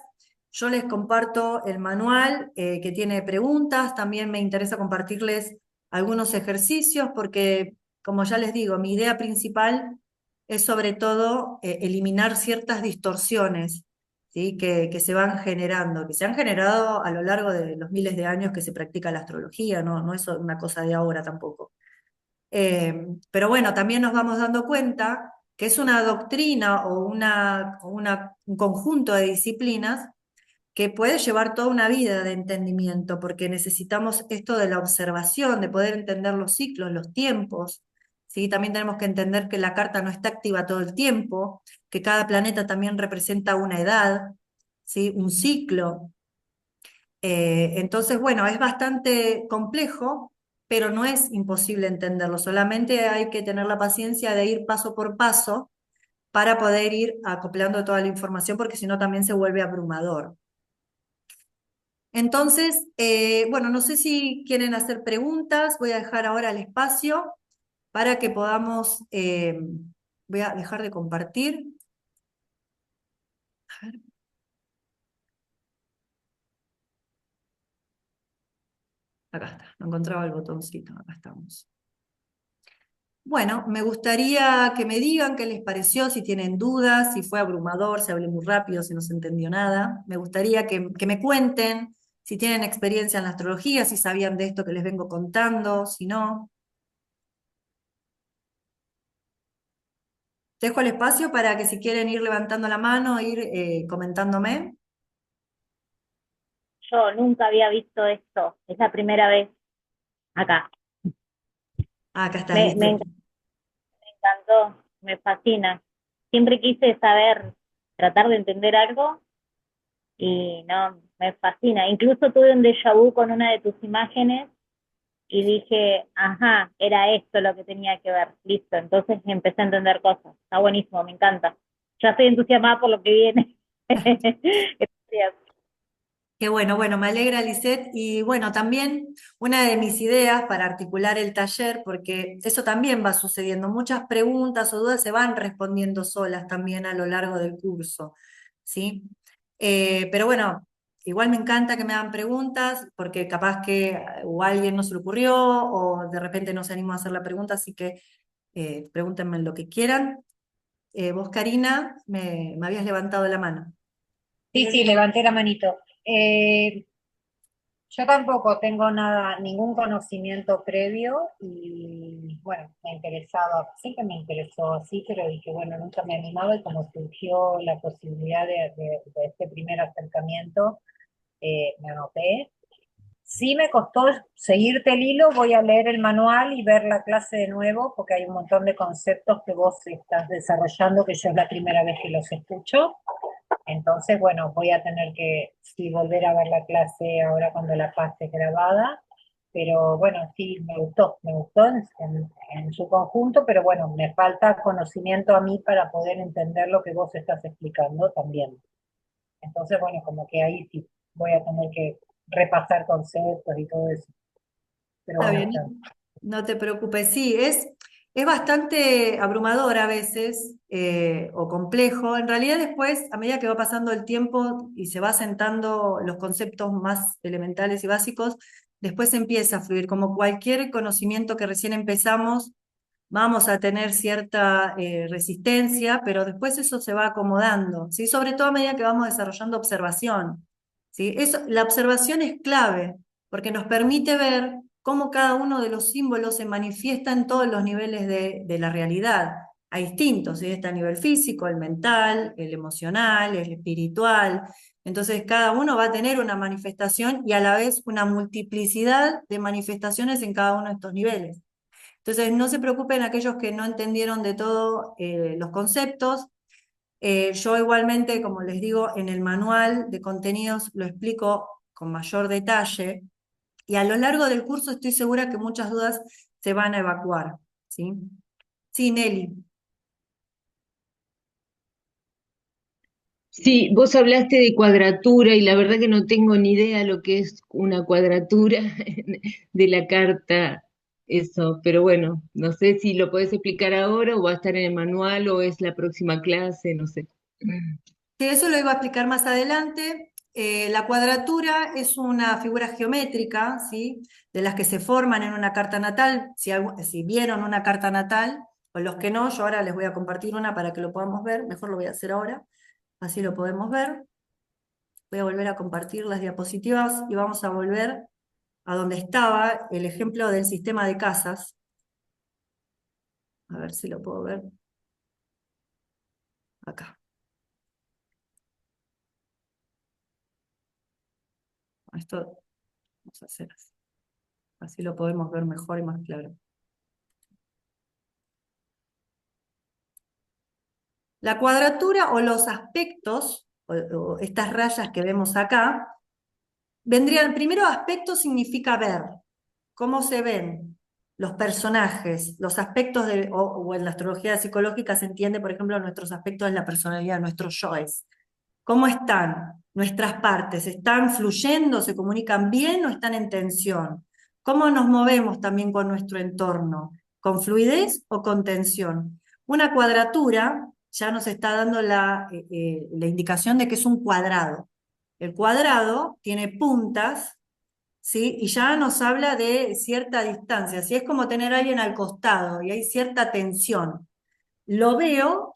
yo les comparto el manual que tiene preguntas, también me interesa compartirles algunos ejercicios porque como ya les digo, mi idea principal es sobre todo eliminar ciertas distorsiones, ¿sí? que se van generando, que se han generado a lo largo de los miles de años que se practica la astrología, no, no es una cosa de ahora tampoco. Pero bueno, también nos vamos dando cuenta que es una doctrina o un conjunto de disciplinas que puede llevar toda una vida de entendimiento, porque necesitamos esto de la observación, de poder entender los ciclos, los tiempos, ¿sí? También tenemos que entender que la carta no está activa todo el tiempo, que cada planeta también representa una edad, ¿sí? Un ciclo. Entonces, bueno, es bastante complejo, pero no es imposible entenderlo, solamente hay que tener la paciencia de ir paso por paso para poder ir acoplando toda la información, porque si no también se vuelve abrumador. Entonces, bueno, no sé si quieren hacer preguntas, voy a dejar ahora el espacio para que podamos, voy a dejar de compartir. ver. Acá está, no encontraba el botoncito, acá estamos. Bueno, me gustaría que me digan qué les pareció, si tienen dudas, si fue abrumador, si hablé muy rápido, si no se entendió nada. Me gustaría que me cuenten si tienen experiencia en la astrología, si sabían de esto que les vengo contando, si no. Dejo el espacio para que si quieren ir levantando la mano, ir comentándome. Yo nunca había visto esto, es la primera vez acá. Ah, acá estás, Me listo. encantó, me fascina. Siempre quise saber, tratar de entender algo y no, me fascina. Incluso tuve un déjà vu con una de tus imágenes y dije, ajá, era esto lo que tenía que ver. Listo, entonces empecé a entender cosas. Está buenísimo, me encanta. Ya estoy entusiasmada por lo que viene. Gracias. Qué bueno, bueno, me alegra, Lisette. Y bueno, también una de mis ideas para articular el taller, porque eso también va sucediendo, muchas preguntas o dudas se van respondiendo solas también a lo largo del curso, ¿sí? Pero bueno, igual me encanta que me hagan preguntas, porque capaz que o a alguien no se le ocurrió, o de repente no se animó a hacer la pregunta, así que pregúntenme lo que quieran. Vos, Karina, me habías levantado la mano. Sí, sí, levanté la manito. Yo tampoco tengo nada, ningún conocimiento previo y bueno, me ha interesado, siempre me interesó así, pero dije, bueno, nunca me animaba y como surgió la posibilidad de este primer acercamiento, me anoté. Sí me costó seguirte el hilo, voy a leer el manual y ver la clase de nuevo, porque hay un montón de conceptos que vos estás desarrollando que yo es la primera vez que los escucho. Entonces, bueno, voy a tener que sí volver a ver la clase ahora cuando la pase grabada, pero bueno, sí, me gustó en su conjunto, pero bueno, me falta conocimiento a mí para poder entender lo que vos estás explicando también. Entonces, bueno, como que ahí sí voy a tener que repasar conceptos y todo eso, pero Está bueno, bien, no te preocupes. Sí, es bastante abrumador a veces o complejo. En realidad después, a medida que va pasando el tiempo y se va sentando los conceptos más elementales y básicos, después empieza a fluir. Como cualquier conocimiento que recién empezamos, vamos a tener cierta resistencia, pero después eso se va acomodando, ¿sí? Sobre todo a medida que vamos desarrollando observación, ¿sí? La observación es clave, porque nos permite ver cómo cada uno de los símbolos se manifiesta en todos los niveles de la realidad. Hay distintos, ¿sí? Está a nivel físico, el mental, el emocional, el espiritual. Entonces cada uno va a tener una manifestación y a la vez una multiplicidad de manifestaciones en cada uno de estos niveles. Entonces, no se preocupen aquellos que no entendieron de todo los conceptos. Yo igualmente, como les digo, en el manual de contenidos lo explico con mayor detalle y a lo largo del curso estoy segura que muchas dudas se van a evacuar. ¿Sí? Sí, Nelly. Sí, vos hablaste de cuadratura y la verdad que no tengo ni idea lo que es una cuadratura de la carta, eso, pero bueno, no sé si lo podés explicar ahora o va a estar en el manual o es la próxima clase, no sé. Sí, eso lo iba a explicar más adelante. La cuadratura es una figura geométrica, ¿sí? De las que se forman en una carta natal. Si vieron una carta natal, o los que no, yo ahora les voy a compartir una para que lo podamos ver. Mejor lo voy a hacer ahora, así lo podemos ver. Voy a volver a compartir las diapositivas y vamos a volver a donde estaba el ejemplo del sistema de casas. A ver si lo puedo ver. Acá. Esto vamos a hacer así. Así lo podemos ver mejor y más claro. La cuadratura o los aspectos, o estas rayas que vemos acá, vendrían, primero aspecto significa ver, cómo se ven los personajes, los aspectos o en la astrología psicológica se entiende, por ejemplo, nuestros aspectos de la personalidad, nuestros yoes. ¿Cómo están nuestras partes? ¿Están fluyendo, se comunican bien o están en tensión? ¿Cómo nos movemos también con nuestro entorno? ¿Con fluidez o con tensión? Una cuadratura ya nos está dando la indicación de que es un cuadrado. El cuadrado tiene puntas, ¿sí? Y ya nos habla de cierta distancia, así es como tener a alguien al costado y hay cierta tensión. Lo veo,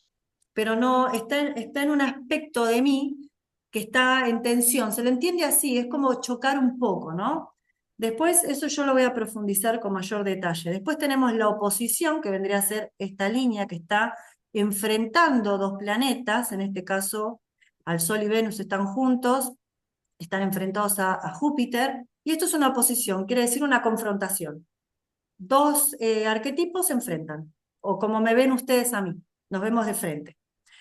pero no, está en un aspecto de mí que está en tensión. Se lo entiende así, es como chocar un poco, ¿no? Después, eso yo lo voy a profundizar con mayor detalle. Después tenemos la oposición, que vendría a ser esta línea que está enfrentando dos planetas, en este caso al Sol y Venus están juntos, están enfrentados a Júpiter, y esto es una oposición, quiere decir una confrontación. Dos arquetipos se enfrentan, o como me ven ustedes a mí, nos vemos de frente.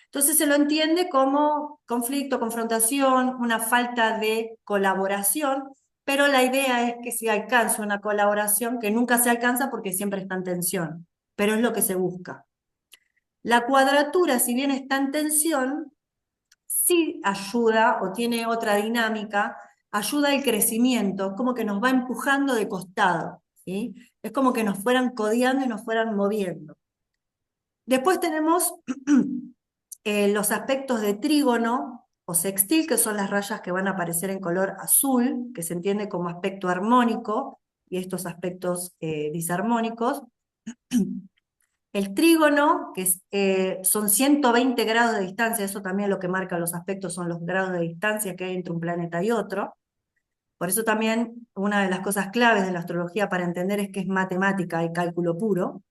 Entonces se lo entiende como conflicto, confrontación, una falta de colaboración, pero la idea es que se alcance una colaboración que nunca se alcanza porque siempre está en tensión, pero es lo que se busca. La cuadratura, si bien está en tensión, sí ayuda o tiene otra dinámica, ayuda al crecimiento, como que nos va empujando de costado, ¿sí? Es como que nos fueran codeando y nos fueran moviendo. Después tenemos los aspectos de trígono o sextil, que son las rayas que van a aparecer en color azul, que se entiende como aspecto armónico, y estos aspectos disarmónicos. El trígono, son 120 grados de distancia, eso también lo que marca los aspectos son los grados de distancia que hay entre un planeta y otro. Por eso también una de las cosas claves de la astrología para entender es que es matemática y cálculo puro.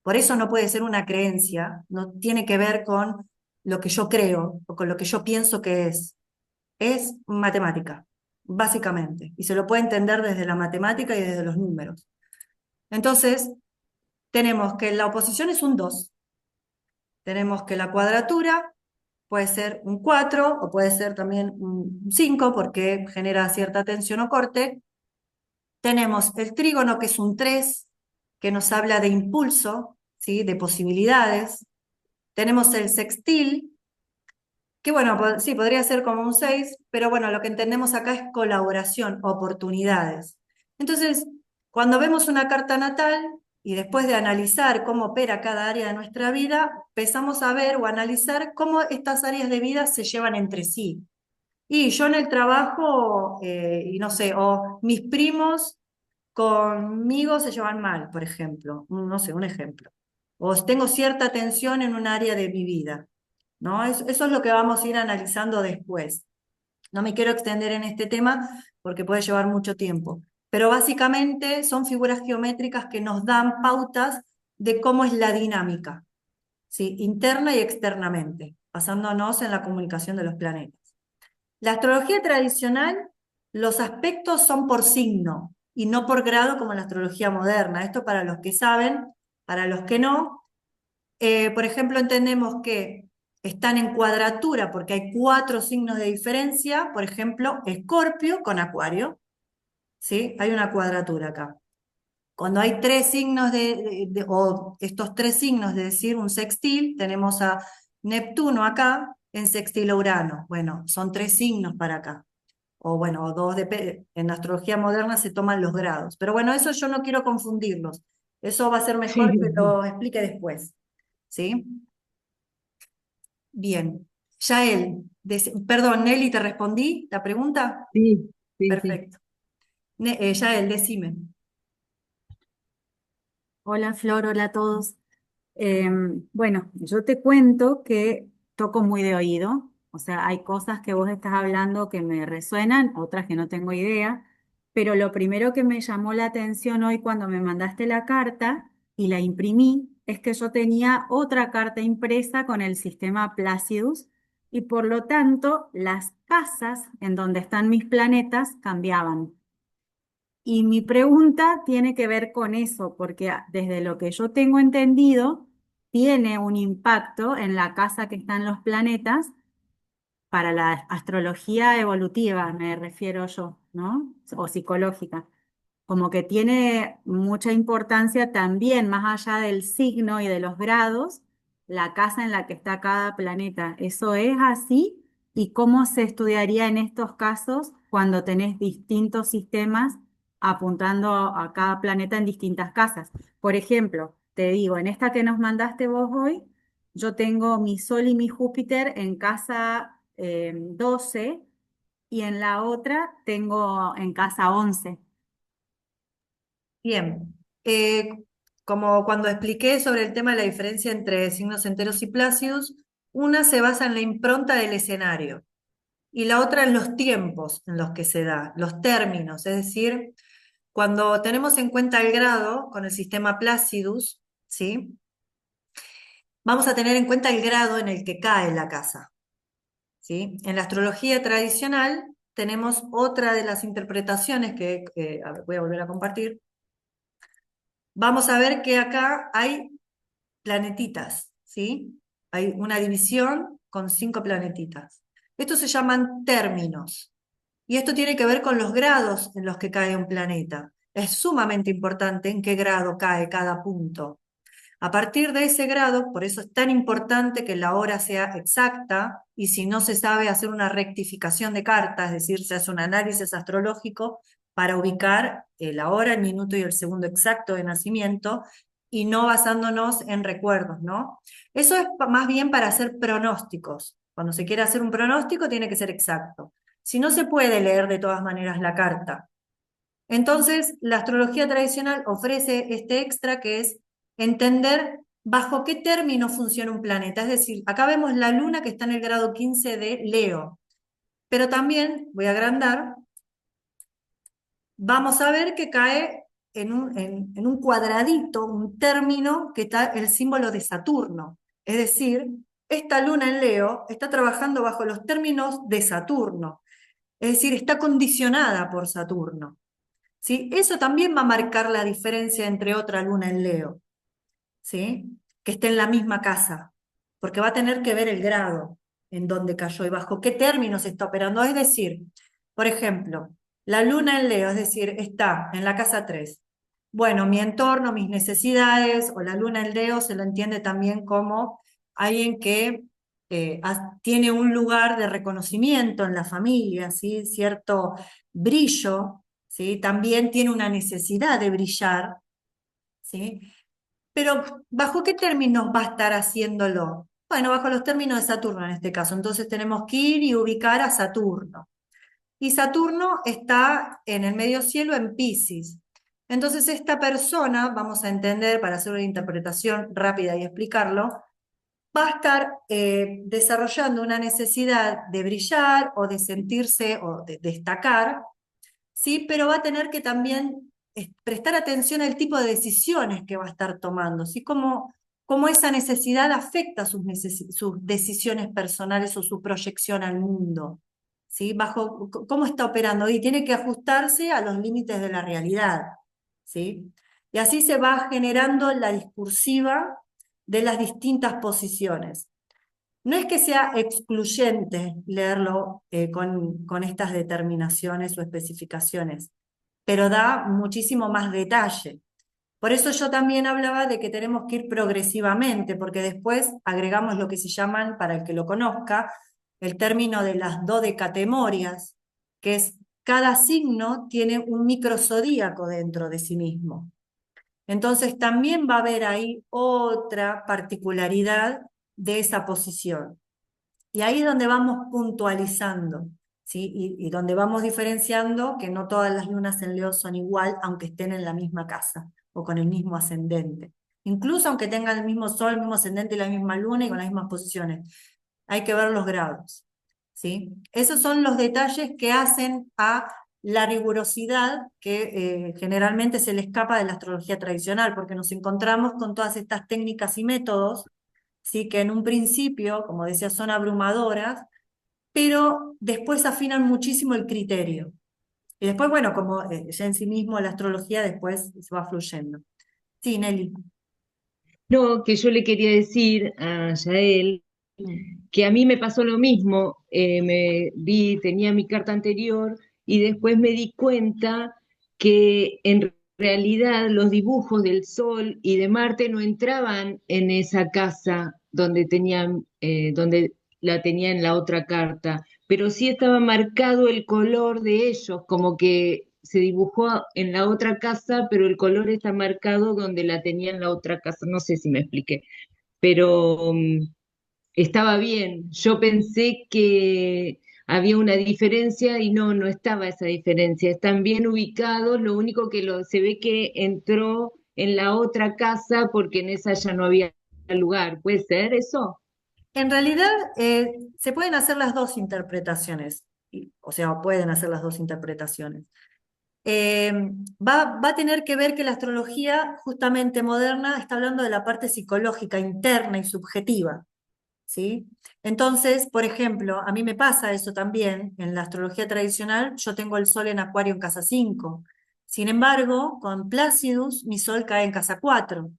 Por eso no puede ser una creencia, no tiene que ver con lo que yo creo o con lo que yo pienso que es matemática, básicamente, y se lo puede entender desde la matemática y desde los números. Entonces, tenemos que la oposición es un 2, tenemos que la cuadratura puede ser un 4 o puede ser también un 5 porque genera cierta tensión o corte. Tenemos el trígono que es un 3 que nos habla de impulso, ¿sí? De posibilidades. Tenemos el sextil, que bueno, sí, podría ser como un 6 pero bueno, lo que entendemos acá es colaboración, oportunidades. Entonces, cuando vemos una carta natal y después de analizar cómo opera cada área de nuestra vida, empezamos a ver o analizar cómo estas áreas de vida se llevan entre sí. Y yo en el trabajo, y no sé, o mis primos conmigo se llevan mal, por ejemplo, no sé, un ejemplo. O tengo cierta tensión en un área de mi vida, ¿no? Eso es lo que vamos a ir analizando después. No me quiero extender en este tema porque puede llevar mucho tiempo, pero básicamente son figuras geométricas que nos dan pautas de cómo es la dinámica, ¿sí? Interna y externamente, basándonos en la comunicación de los planetas. La astrología tradicional, los aspectos son por signo y no por grado como en la astrología moderna. Esto para los que saben, para los que no. Por ejemplo, entendemos que están en cuadratura porque hay 4 signos de diferencia. Por ejemplo, Escorpio con Acuario, ¿sí? Hay una cuadratura acá. Cuando hay 3 signos o estos 3 signos de decir un sextil, tenemos a Neptuno acá en sextil a Urano. Bueno, son 3 signos para acá. O bueno, o 2 en la astrología moderna se toman los grados. Pero bueno, eso yo no quiero confundirlos. Eso va a ser Sí, mejor que lo explique después. ¿Sí? Bien. Yael, perdón, Nelly, ¿te respondí la pregunta? sí, sí, sí. Perfecto. Yael, decime. Hola Flor, hola a todos. Bueno, yo te cuento que toco muy de oído, o sea, hay cosas que vos estás hablando que me resuenan, otras que no tengo idea, pero lo primero que me llamó la atención hoy cuando me mandaste la carta y la imprimí es que yo tenía otra carta impresa con el sistema Placidus y por lo tanto las casas en donde están mis planetas cambiaban. Y mi pregunta tiene que ver con eso, porque desde lo que yo tengo entendido, tiene un impacto en la casa que están los planetas para la astrología evolutiva, me refiero yo, ¿no? O psicológica. Como que tiene mucha importancia también, más allá del signo y de los grados, la casa en la que está cada planeta. ¿Eso es así? ¿Y cómo se estudiaría en estos casos cuando tenés distintos sistemas apuntando a cada planeta en distintas casas? Por ejemplo, te digo, en esta que nos mandaste vos hoy, yo tengo mi Sol y mi Júpiter en casa 12 y en la otra tengo en casa 11. Bien. Como cuando expliqué sobre el tema de la diferencia entre signos enteros y plácidos, una se basa en la impronta del escenario y la otra en los tiempos en los que se da, los términos, es decir, cuando tenemos en cuenta el grado con el sistema Placidus, ¿sí? Vamos a tener en cuenta el grado en el que cae la casa, ¿sí? En la astrología tradicional tenemos otra de las interpretaciones que a ver, voy a volver a compartir. Vamos a ver que acá hay planetitas, ¿sí? Hay una división con 5 planetitas. Estos se llaman términos. Y esto tiene que ver con los grados en los que cae un planeta. Es sumamente importante en qué grado cae cada punto. A partir de ese grado, por eso es tan importante que la hora sea exacta, y si no se sabe hacer una rectificación de carta, es decir, se hace un análisis astrológico para ubicar la hora, el minuto y el segundo exacto de nacimiento, y no basándonos en recuerdos, ¿no? Eso es más bien para hacer pronósticos. Cuando se quiere hacer un pronóstico tiene que ser exacto. Si no, se puede leer de todas maneras la carta. Entonces, la astrología tradicional ofrece este extra que es entender bajo qué término funciona un planeta. Es decir, acá vemos la luna que está en el grado 15 de Leo, pero también, voy a agrandar, vamos a ver que cae en un cuadradito, un término que está el símbolo de Saturno. Es decir, esta luna en Leo está trabajando bajo los términos de Saturno. Es decir, está condicionada por Saturno. ¿Sí? Eso también va a marcar la diferencia entre otra luna en Leo, ¿sí? Que esté en la misma casa, porque va a tener que ver el grado en donde cayó y bajo qué términos está operando. Es decir, por ejemplo, la luna en Leo, es decir, está en la casa 3. Bueno, mi entorno, mis necesidades, o la luna en Leo se lo entiende también como alguien que tiene un lugar de reconocimiento en la familia, ¿sí? Cierto brillo, ¿sí? También tiene una necesidad de brillar, ¿sí? Pero ¿bajo qué términos va a estar haciéndolo? Bueno, bajo los términos de Saturno en este caso. Entonces tenemos que ir y ubicar a Saturno. Y Saturno está en el medio cielo en Piscis. Entonces esta persona, vamos a entender para hacer una interpretación rápida y explicarlo, va a estar desarrollando una necesidad de brillar o de sentirse o de destacar, ¿sí? Pero va a tener que también prestar atención al tipo de decisiones que va a estar tomando, ¿sí? Cómo esa necesidad afecta sus decisiones personales o su proyección al mundo, ¿sí? Cómo está operando y tiene que ajustarse a los límites de la realidad, ¿sí? Y así se va generando la discursiva de las distintas posiciones. No es que sea excluyente leerlo con estas determinaciones o especificaciones, pero da muchísimo más detalle. Por eso yo también hablaba de que tenemos que ir progresivamente, porque después agregamos lo que se llaman, para el que lo conozca, el término de las dodecatemorias, que es cada signo tiene un microzodíaco dentro de sí mismo. Entonces también va a haber ahí otra particularidad de esa posición. Y ahí es donde vamos puntualizando, ¿sí? Y donde vamos diferenciando que no todas las lunas en Leo son igual, aunque estén en la misma casa o con el mismo ascendente. Incluso aunque tengan el mismo sol, el mismo ascendente y la misma luna y con las mismas posiciones. Hay que ver los grados, ¿sí? Esos son los detalles que hacen a la rigurosidad que generalmente se le escapa de la astrología tradicional, porque nos encontramos con todas estas técnicas y métodos, ¿sí? Que en un principio, como decía, son abrumadoras, pero después afinan muchísimo el criterio. Y después, bueno, como ya en sí mismo la astrología después se va fluyendo. Sí, Nelly. No, que yo le quería decir a Yael que a mí me pasó lo mismo, tenía mi carta anterior y después me di cuenta que en realidad los dibujos del Sol y de Marte no entraban en esa casa donde la tenía en la otra carta, pero sí estaba marcado el color de ellos, como que se dibujó en la otra casa, pero el color está marcado donde la tenía en la otra casa. No sé si me expliqué. pero estaba bien. Yo pensé que había una diferencia y no, no estaba esa diferencia. Están bien ubicados, lo único que se ve que entró en la otra casa porque en esa ya no había lugar. ¿Puede ser eso? En realidad, se pueden hacer las dos interpretaciones, o sea, pueden hacer las dos interpretaciones. Eh, va a tener que ver que la astrología, justamente moderna, está hablando de la parte psicológica, interna y subjetiva, ¿sí? Entonces, por ejemplo, a mí me pasa eso también, en la astrología tradicional, yo tengo el sol en Acuario en casa 5. Sin embargo, con Placidus, mi sol cae en casa 4.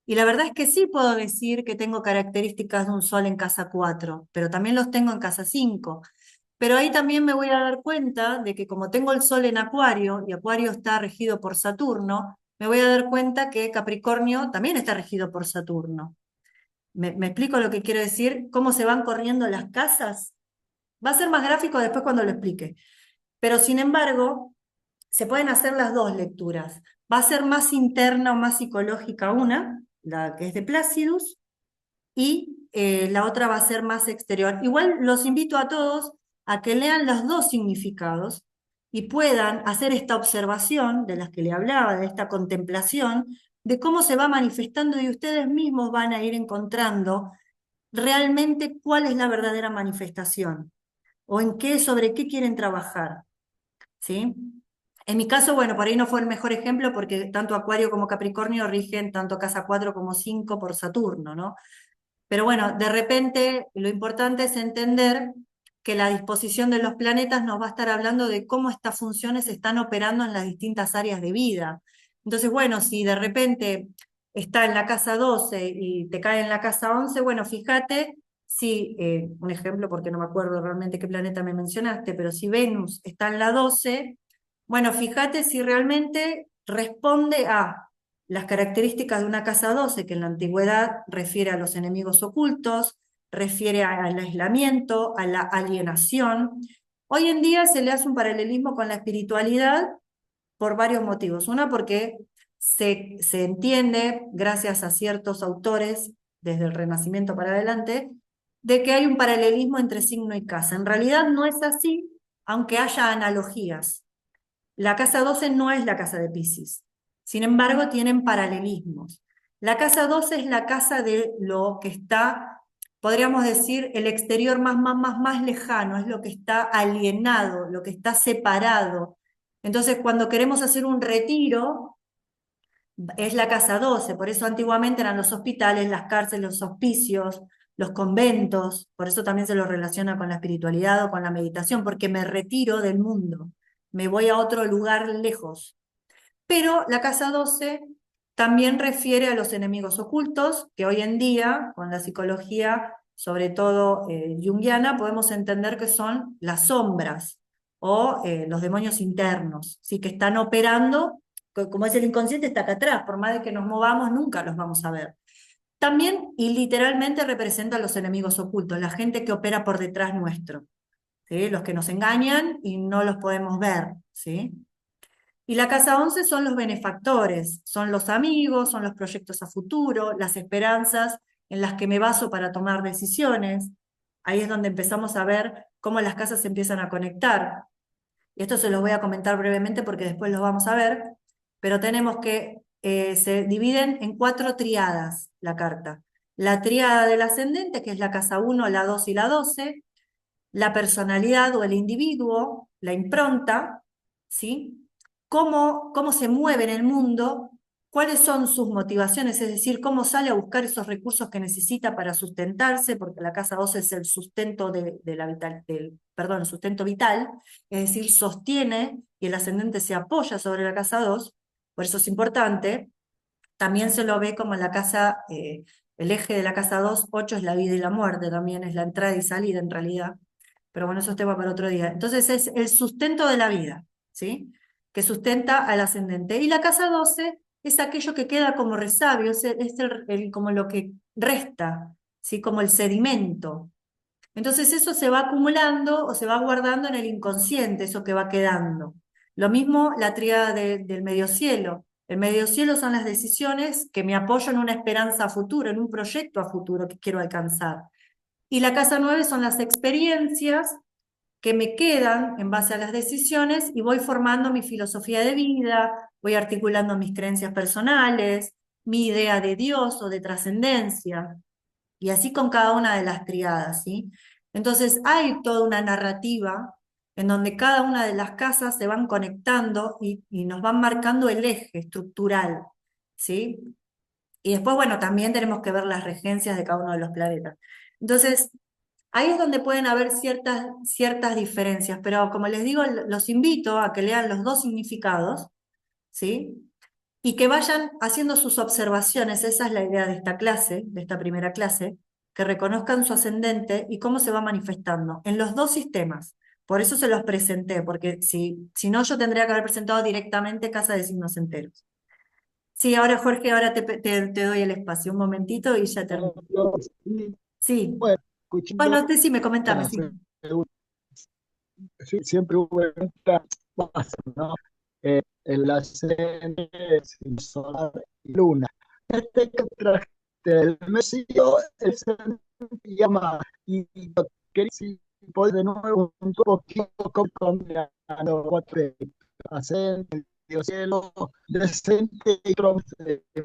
Y la verdad es que sí puedo decir que tengo características de un sol en casa 4, pero también los tengo en casa 5. Pero ahí también me voy a dar cuenta de que como tengo el sol en Acuario y Acuario está regido por Saturno, me voy a dar cuenta que Capricornio también está regido por Saturno. ¿Me explico lo que quiero decir? ¿Cómo se van corriendo las casas? Va a ser más gráfico después cuando lo explique. Pero sin embargo, se pueden hacer las dos lecturas. Va a ser más interna o más psicológica una, la que es de Placidus, y la otra va a ser más exterior. Igual los invito a todos a que lean los dos significados y puedan hacer esta observación de las que le hablaba, de esta contemplación, de cómo se va manifestando y ustedes mismos van a ir encontrando realmente cuál es la verdadera manifestación o en qué, sobre qué quieren trabajar, ¿sí? En mi caso, bueno, por ahí no fue el mejor ejemplo porque tanto Acuario como Capricornio rigen tanto casa 4 como 5 por Saturno, ¿no? Pero bueno, de repente lo importante es entender que la disposición de los planetas nos va a estar hablando de cómo estas funciones están operando en las distintas áreas de vida. Entonces, bueno, si de repente está en la casa 12 y te cae en la casa 11, bueno, fíjate si, un ejemplo porque no me acuerdo realmente qué planeta me mencionaste, pero si Venus está en la 12, bueno, fíjate si realmente responde a las características de una casa 12, que en la antigüedad refiere a los enemigos ocultos, refiere al aislamiento, a la alienación. Hoy en día se le hace un paralelismo con la espiritualidad por varios motivos. Una, porque se entiende, gracias a ciertos autores, desde el Renacimiento para adelante, de que hay un paralelismo entre signo y casa. En realidad no es así, aunque haya analogías. La casa 12 no es la casa de Piscis. Sin embargo, tienen paralelismos. La casa 12 es la casa de lo que está, podríamos decir, el exterior más lejano, es lo que está alienado, lo que está separado. Entonces, cuando queremos hacer un retiro, es la casa 12. Por eso antiguamente eran los hospitales, las cárceles, los hospicios, los conventos, por eso también se lo relaciona con la espiritualidad o con la meditación, porque me retiro del mundo, me voy a otro lugar lejos. Pero la casa 12 también refiere a los enemigos ocultos, que hoy en día, con la psicología, sobre todo junguiana, podemos entender que son las sombras o los demonios internos, ¿sí? Que están operando, como es el inconsciente, está acá atrás, por más de que nos movamos, nunca los vamos a ver. También, y literalmente representa a los enemigos ocultos, la gente que opera por detrás nuestro, ¿sí? Los que nos engañan y no los podemos ver, ¿sí? Y la casa 11 son los benefactores, son los amigos, son los proyectos a futuro, las esperanzas en las que me baso para tomar decisiones. Ahí es donde empezamos a ver cómo las casas se empiezan a conectar. Y esto se los voy a comentar brevemente porque después los vamos a ver, pero tenemos que se dividen en 4 triadas la carta. La tríada del ascendente, que es la casa 1, la 2 y la 12, la personalidad o el individuo, la impronta, ¿sí? Cómo se mueve en el mundo, cuáles son sus motivaciones, es decir, cómo sale a buscar esos recursos que necesita para sustentarse, porque la casa 12 es el sustento el sustento vital, es decir, sostiene y el ascendente se apoya sobre la casa 2, por eso es importante. También se lo ve como la casa, el eje de la casa 2, 8 es la vida y la muerte, también es la entrada y salida en realidad. Pero bueno, eso es tema para otro día. Entonces es el sustento de la vida, ¿sí? Que sustenta al ascendente. Y la casa 12 es aquello que queda como resabio, como lo que resta, ¿sí? Como el sedimento. Entonces eso se va acumulando o se va guardando en el inconsciente, eso que va quedando. Lo mismo la tríada del medio cielo. El medio cielo son las decisiones que me apoyan en una esperanza a futuro, en un proyecto a futuro que quiero alcanzar. Y la casa 9 son las experiencias que me quedan en base a las decisiones y voy formando mi filosofía de vida, voy articulando mis creencias personales, mi idea de Dios o de trascendencia, y así con cada una de las triadas, ¿sí? Entonces hay toda una narrativa en donde cada una de las casas se van conectando y nos van marcando el eje estructural, ¿sí? Y después, bueno, también tenemos que ver las regencias de cada uno de los planetas. Entonces, ahí es donde pueden haber ciertas diferencias, pero como les digo, los invito a que lean los dos significados, ¿sí? Y que vayan haciendo sus observaciones, esa es la idea de esta clase, de esta primera clase, que reconozcan su ascendente y cómo se va manifestando en los dos sistemas. Por eso se los presenté, porque si no yo tendría que haber presentado directamente casa de signos enteros. Sí, ahora Jorge, ahora te doy el espacio, un momentito y ya termino. Sí, Sí, bueno, bueno, escuchando usted sí, comentame, las sí. preguntas, sí, siempre hubo esta base, ¿no? El ascendente, el solar y luna. Este que trajiste el Mesío, el se llama, y lo quería si podés de nuevo un poquito combinando ascendente, Dios cielo, descendente y Perdón,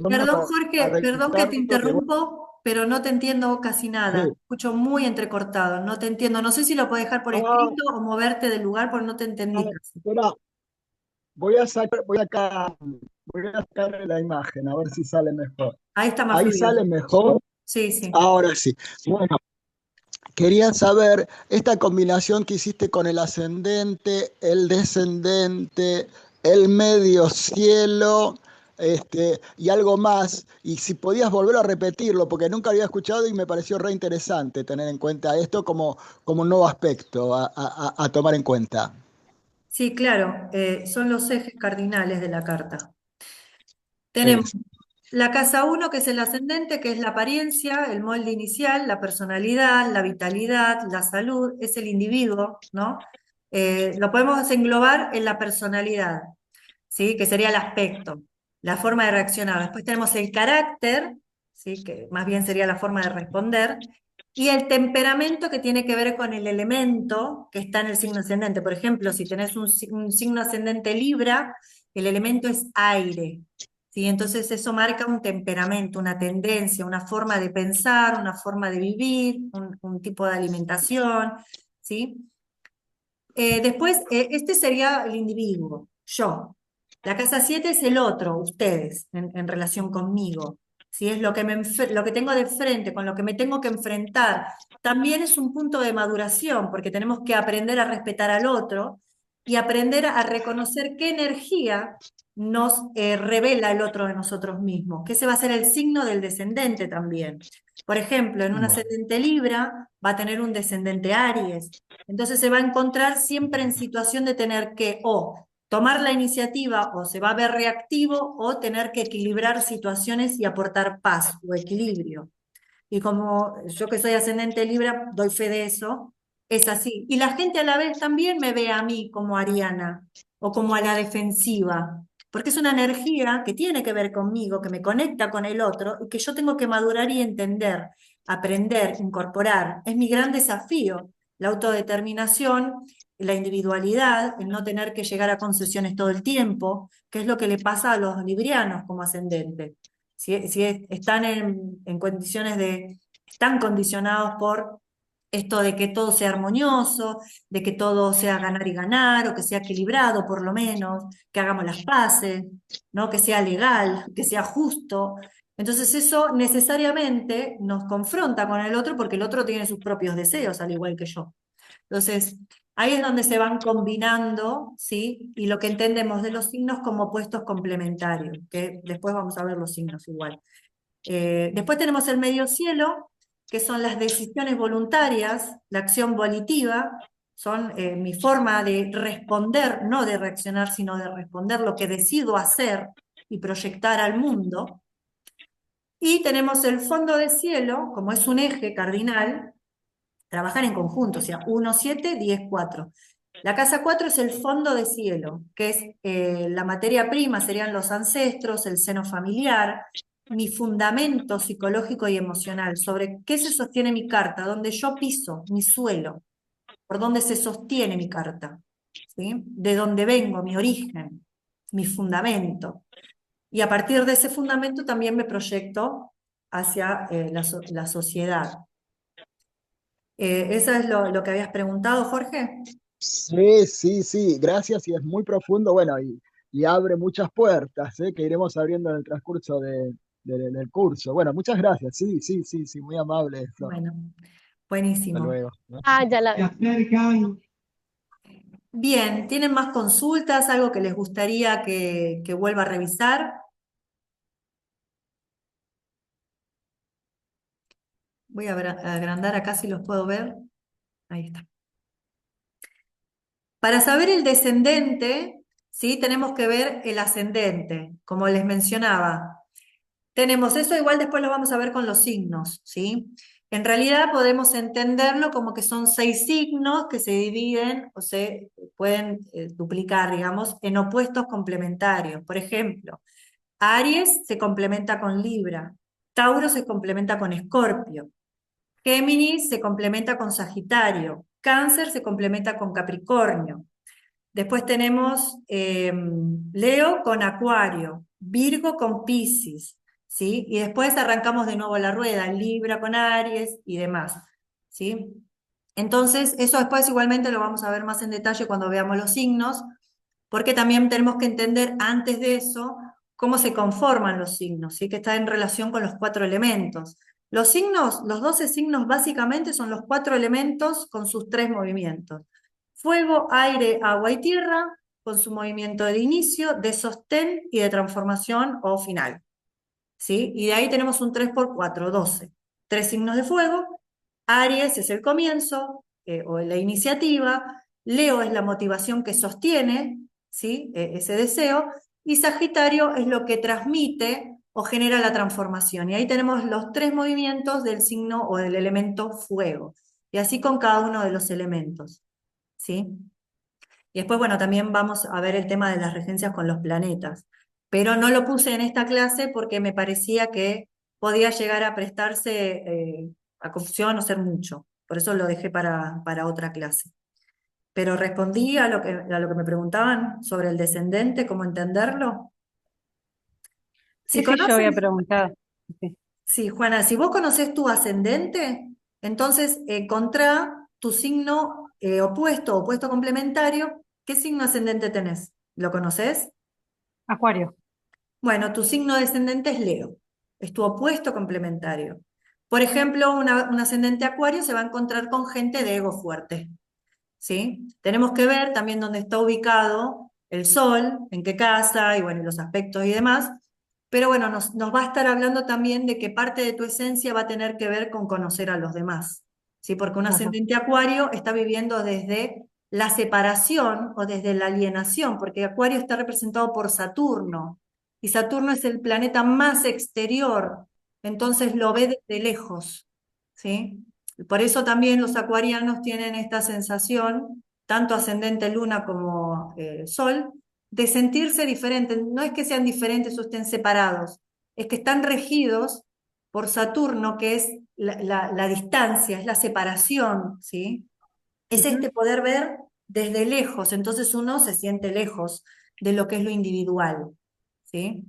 para Jorge, perdón que te revisarlo, que bueno, interrumpo, pero no te entiendo casi nada. sí. Te escucho muy entrecortado, no te entiendo. No sé si lo puedes dejar por Ah, escrito o moverte del lugar porque no te entendí ah, casi. espera, voy a sacar la imagen, a ver si sale mejor. Ahí está más Ahí fluido. sale mejor. Sí, sí. Ahora sí. Bueno, quería saber esta combinación que hiciste con el ascendente, el descendente, el medio cielo, y algo más. Y si podías volver a repetirlo, porque nunca había escuchado y me pareció re interesante tener en cuenta esto como un nuevo aspecto a tomar en cuenta. Sí, claro, son los ejes cardinales de la carta. Tenemos Es- la casa 1, que es el ascendente, que es la apariencia, el molde inicial, la personalidad, la vitalidad, la salud, es el individuo, ¿no? Lo podemos englobar en la personalidad, ¿sí? Que sería el aspecto, la forma de reaccionar. Después tenemos el carácter, ¿sí? Que más bien sería la forma de responder, y el temperamento, que tiene que ver con el elemento que está en el signo ascendente. Por ejemplo, si tenés un signo ascendente Libra, el elemento es aire, ¿sí? Entonces eso marca un temperamento, una tendencia, una forma de pensar, una forma de vivir, un tipo de alimentación, ¿sí? Después, este sería el individuo, yo. La casa 7 es el otro, ustedes, en relación conmigo. Si es lo que, lo que tengo de frente, con lo que me tengo que enfrentar. También es un punto de maduración, porque tenemos que aprender a respetar al otro y aprender a reconocer qué energía nos revela el otro de nosotros mismos, que ese va a ser el signo del descendente también. Por ejemplo, en un Bueno, ascendente Libra va a tener un descendente Aries. Entonces se va a encontrar siempre en situación de tener que o tomar la iniciativa o se va a ver reactivo o tener que equilibrar situaciones y aportar paz o equilibrio. Y como yo que soy ascendente Libra, doy fe de eso, es así. Y la gente a la vez también me ve a mí como Ariana o como a la defensiva, porque es una energía que tiene que ver conmigo, que me conecta con el otro y que yo tengo que madurar y entender, aprender, incorporar. Es mi gran desafío, la autodeterminación, la individualidad, el no tener que llegar a concesiones todo el tiempo, que es lo que le pasa a los librianos como ascendente. Si están en condiciones están condicionados por esto de que todo sea armonioso, de que todo sea ganar y ganar, o que sea equilibrado por lo menos, que hagamos las paces, ¿no? Que sea legal, que sea justo. Entonces eso necesariamente nos confronta con el otro porque el otro tiene sus propios deseos, al igual que yo. Entonces, ahí es donde se van combinando, ¿sí? Y lo que entendemos de los signos como opuestos complementarios, que después vamos a ver los signos igual. Después tenemos el medio cielo, que son las decisiones voluntarias, la acción volitiva, son mi forma de responder, no de reaccionar, sino de responder lo que decido hacer y proyectar al mundo. Y tenemos el fondo de cielo, como es un eje cardinal, trabajar en conjunto, o sea, 1, 7, 10, 4. La casa 4 es el fondo de cielo, que es la materia prima, serían los ancestros, el seno familiar, mi fundamento psicológico y emocional, sobre qué se sostiene mi carta, donde yo piso, mi suelo, por donde se sostiene mi carta, ¿sí? De dónde vengo, mi origen, mi fundamento. Y a partir de ese fundamento también me proyecto hacia la sociedad. ¿Eso es lo que habías preguntado, Jorge? Sí, sí, sí, gracias y es muy profundo, bueno, y abre muchas puertas, que iremos abriendo en el transcurso del curso. Bueno, muchas gracias, sí, sí, sí, sí, muy amable, Flor. Bueno, Hasta buenísimo. luego. Ah, ya la Bien, ¿tienen más consultas? ¿Algo que les gustaría que vuelva a revisar? Voy a agrandar acá si los puedo ver. Ahí está. Para saber el descendente, ¿sí? Tenemos que ver el ascendente, como les mencionaba. Tenemos eso, igual después lo vamos a ver con los signos, ¿sí? En realidad podemos entenderlo como que son 6 signos que se dividen o se pueden duplicar, digamos, en opuestos complementarios. Por ejemplo, Aries se complementa con Libra, Tauro se complementa con Escorpio, Géminis se complementa con Sagitario, Cáncer se complementa con Capricornio. Después tenemos Leo con Acuario, Virgo con Piscis, ¿sí? Y después arrancamos de nuevo la rueda, Libra con Aries y demás, ¿sí? Entonces, eso después igualmente lo vamos a ver más en detalle cuando veamos los signos, porque también tenemos que entender antes de eso cómo se conforman los signos, ¿sí? Que está en relación con los 4 elementos. Los signos, los 12 signos básicamente son los 4 elementos con sus 3 movimientos. Fuego, aire, agua y tierra, con su movimiento de inicio, de sostén y de transformación o final, ¿sí? Y de ahí tenemos un 3 por 4, 12. 3 signos de fuego. Aries es el comienzo o la iniciativa. Leo es la motivación que sostiene, ¿sí? Ese deseo. Y Sagitario es lo que transmite o genera la transformación. Y ahí tenemos los 3 movimientos del signo o del elemento fuego. Y así con cada uno de los elementos, ¿sí? Y después, bueno, también vamos a ver el tema de las regencias con los planetas. Pero no lo puse en esta clase porque me parecía que podía llegar a prestarse a confusión o ser mucho. Por eso lo dejé para otra clase. Pero respondí a lo que me preguntaban sobre el descendente, cómo entenderlo. Si Sí, sí, yo había conocen, preguntado. Sí. sí, Juana, si vos conocés tu ascendente, entonces encontrá tu signo opuesto, opuesto complementario. ¿Qué signo ascendente tenés? ¿Lo conocés? Acuario. Bueno, tu signo descendente es Leo, es tu opuesto complementario. Por ejemplo, un ascendente Acuario se va a encontrar con gente de ego fuerte, ¿sí? Tenemos que ver también dónde está ubicado el Sol, en qué casa, y bueno, los aspectos y demás. Pero bueno, nos va a estar hablando también de que parte de tu esencia va a tener que ver con conocer a los demás, ¿sí? Porque un Ajá. ascendente Acuario está viviendo desde la separación o desde la alienación, porque Acuario está representado por Saturno, y Saturno es el planeta más exterior, entonces lo ve desde lejos, ¿sí? Por eso también los acuarianos tienen esta sensación, tanto ascendente luna como sol, de sentirse diferentes. No es que sean diferentes o estén separados, es que están regidos por Saturno, que es la distancia, es la separación, ¿sí? Es Ujú. este poder ver desde lejos, entonces uno se siente lejos de lo que es lo individual, ¿sí?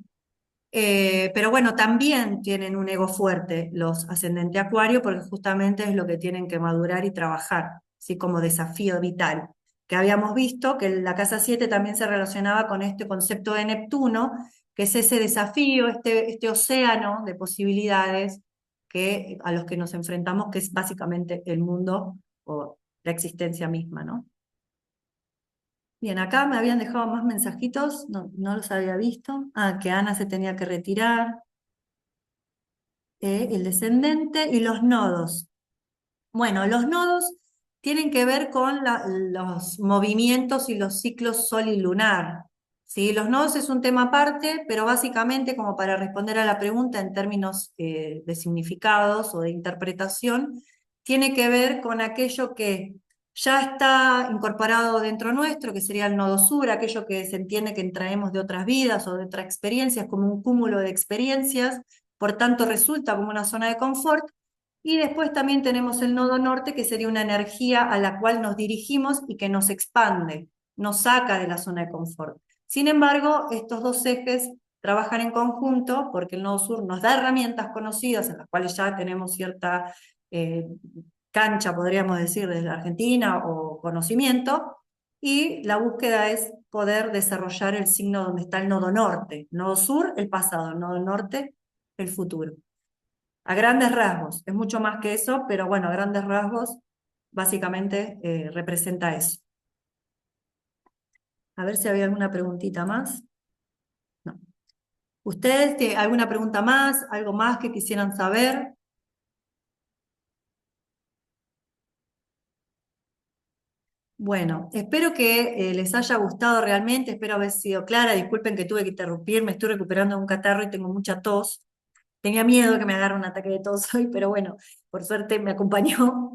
Pero bueno, también tienen un ego fuerte los ascendente acuario porque justamente es lo que tienen que madurar y trabajar, ¿sí? Como desafío vital. Que habíamos visto que la casa 7 también se relacionaba con este concepto de Neptuno, que es ese desafío, este océano de posibilidades a los que nos enfrentamos, que es básicamente el mundo o la existencia misma, ¿no? Bien, acá me habían dejado más mensajitos, no los había visto. Ah, que Ana se tenía que retirar. El descendente y los nodos. Bueno, los nodos tienen que ver con los movimientos y los ciclos sol y lunar, ¿sí? Los nodos es un tema aparte, pero básicamente como para responder a la pregunta en términos de significados o de interpretación, tiene que ver con aquello que Ya está incorporado dentro nuestro, que sería el nodo sur, aquello que se entiende que traemos de otras vidas o de otras experiencias, como un cúmulo de experiencias, por tanto resulta como una zona de confort. Y después también tenemos el nodo norte, que sería una energía a la cual nos dirigimos y que nos expande, nos saca de la zona de confort. Sin embargo, estos dos ejes trabajan en conjunto porque el nodo sur nos da herramientas conocidas en las cuales ya tenemos cierta cancha, podríamos decir, desde Argentina o conocimiento, y la búsqueda es poder desarrollar el signo donde está el nodo norte. Nodo sur, el pasado, nodo norte, el futuro. A grandes rasgos, es mucho más que eso, pero bueno, a grandes rasgos, básicamente representa eso. A ver si había alguna preguntita más. No. ¿Ustedes tienen alguna pregunta más? ¿Algo más que quisieran saber? Bueno, espero que les haya gustado realmente, espero haber sido clara. Disculpen que tuve que interrumpir, me estoy recuperando de un catarro y tengo mucha tos. Tenía miedo que me agarre un ataque de tos hoy, pero bueno, por suerte me acompañó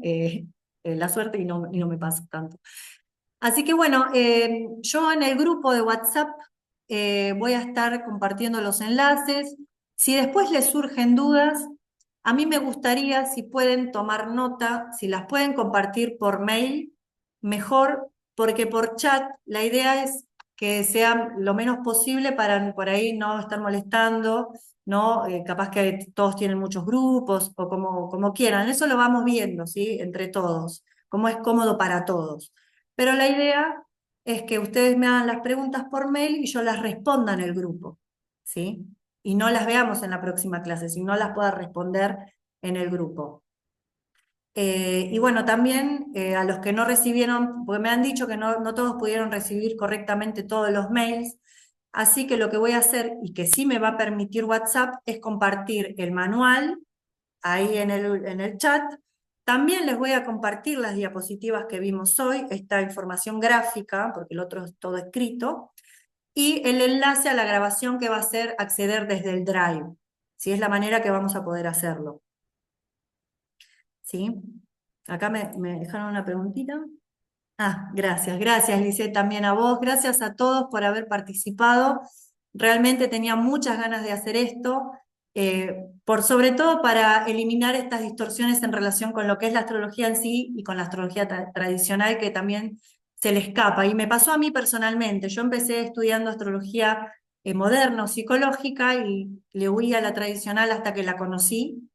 la suerte y no me pasa tanto. Así que bueno, yo en el grupo de WhatsApp voy a estar compartiendo los enlaces. Si después les surgen dudas, a mí me gustaría, si pueden tomar nota, si las pueden compartir por mail, mejor, porque por chat la idea es que sea lo menos posible para por ahí no estar molestando, ¿no? Capaz que todos tienen muchos grupos o como quieran. Eso lo vamos viendo, ¿sí? Entre todos, cómo es cómodo para todos. Pero la idea es que ustedes me hagan las preguntas por mail y yo las responda en el grupo, ¿sí? Y no las veamos en la próxima clase, sino las pueda responder en el grupo. Y bueno, también a los que no recibieron, porque me han dicho que no todos pudieron recibir correctamente todos los mails, así que lo que voy a hacer, y que sí me va a permitir WhatsApp, es compartir el manual ahí en el chat. También les voy a compartir las diapositivas que vimos hoy, esta información gráfica, porque el otro es todo escrito, y el enlace a la grabación que va a ser acceder desde el Drive, si es la manera que vamos a poder hacerlo. ¿Sí? Acá me dejaron una preguntita. Ah, gracias, Lisette, también a vos, gracias a todos por haber participado. Realmente tenía muchas ganas de hacer esto, por sobre todo para eliminar estas distorsiones en relación con lo que es la astrología en sí y con la astrología tradicional que también se le escapa. Y me pasó a mí personalmente, yo empecé estudiando astrología moderna o psicológica y le huí a la tradicional hasta que la conocí.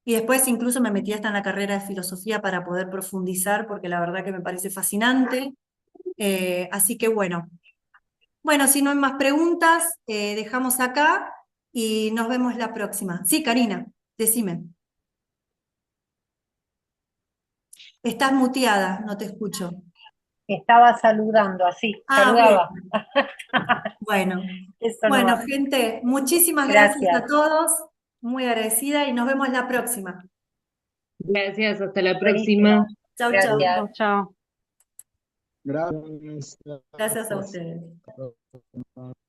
Y después incluso me metí hasta en la carrera de filosofía para poder profundizar, porque la verdad que me parece fascinante. Así que bueno, si no hay más preguntas, dejamos acá y nos vemos la próxima. Sí, Karina, decime. Estás muteada, no te escucho. Estaba saludando así, Ah, saludaba. bien. Bueno, Eso no bueno, va. gente, muchísimas gracias a Gracias. todos. Muy agradecida y nos vemos la próxima. Gracias, hasta la Buenísimo. próxima. Chau, chau. Gracias. Chao, chao. Gracias. Gracias a ustedes. Hasta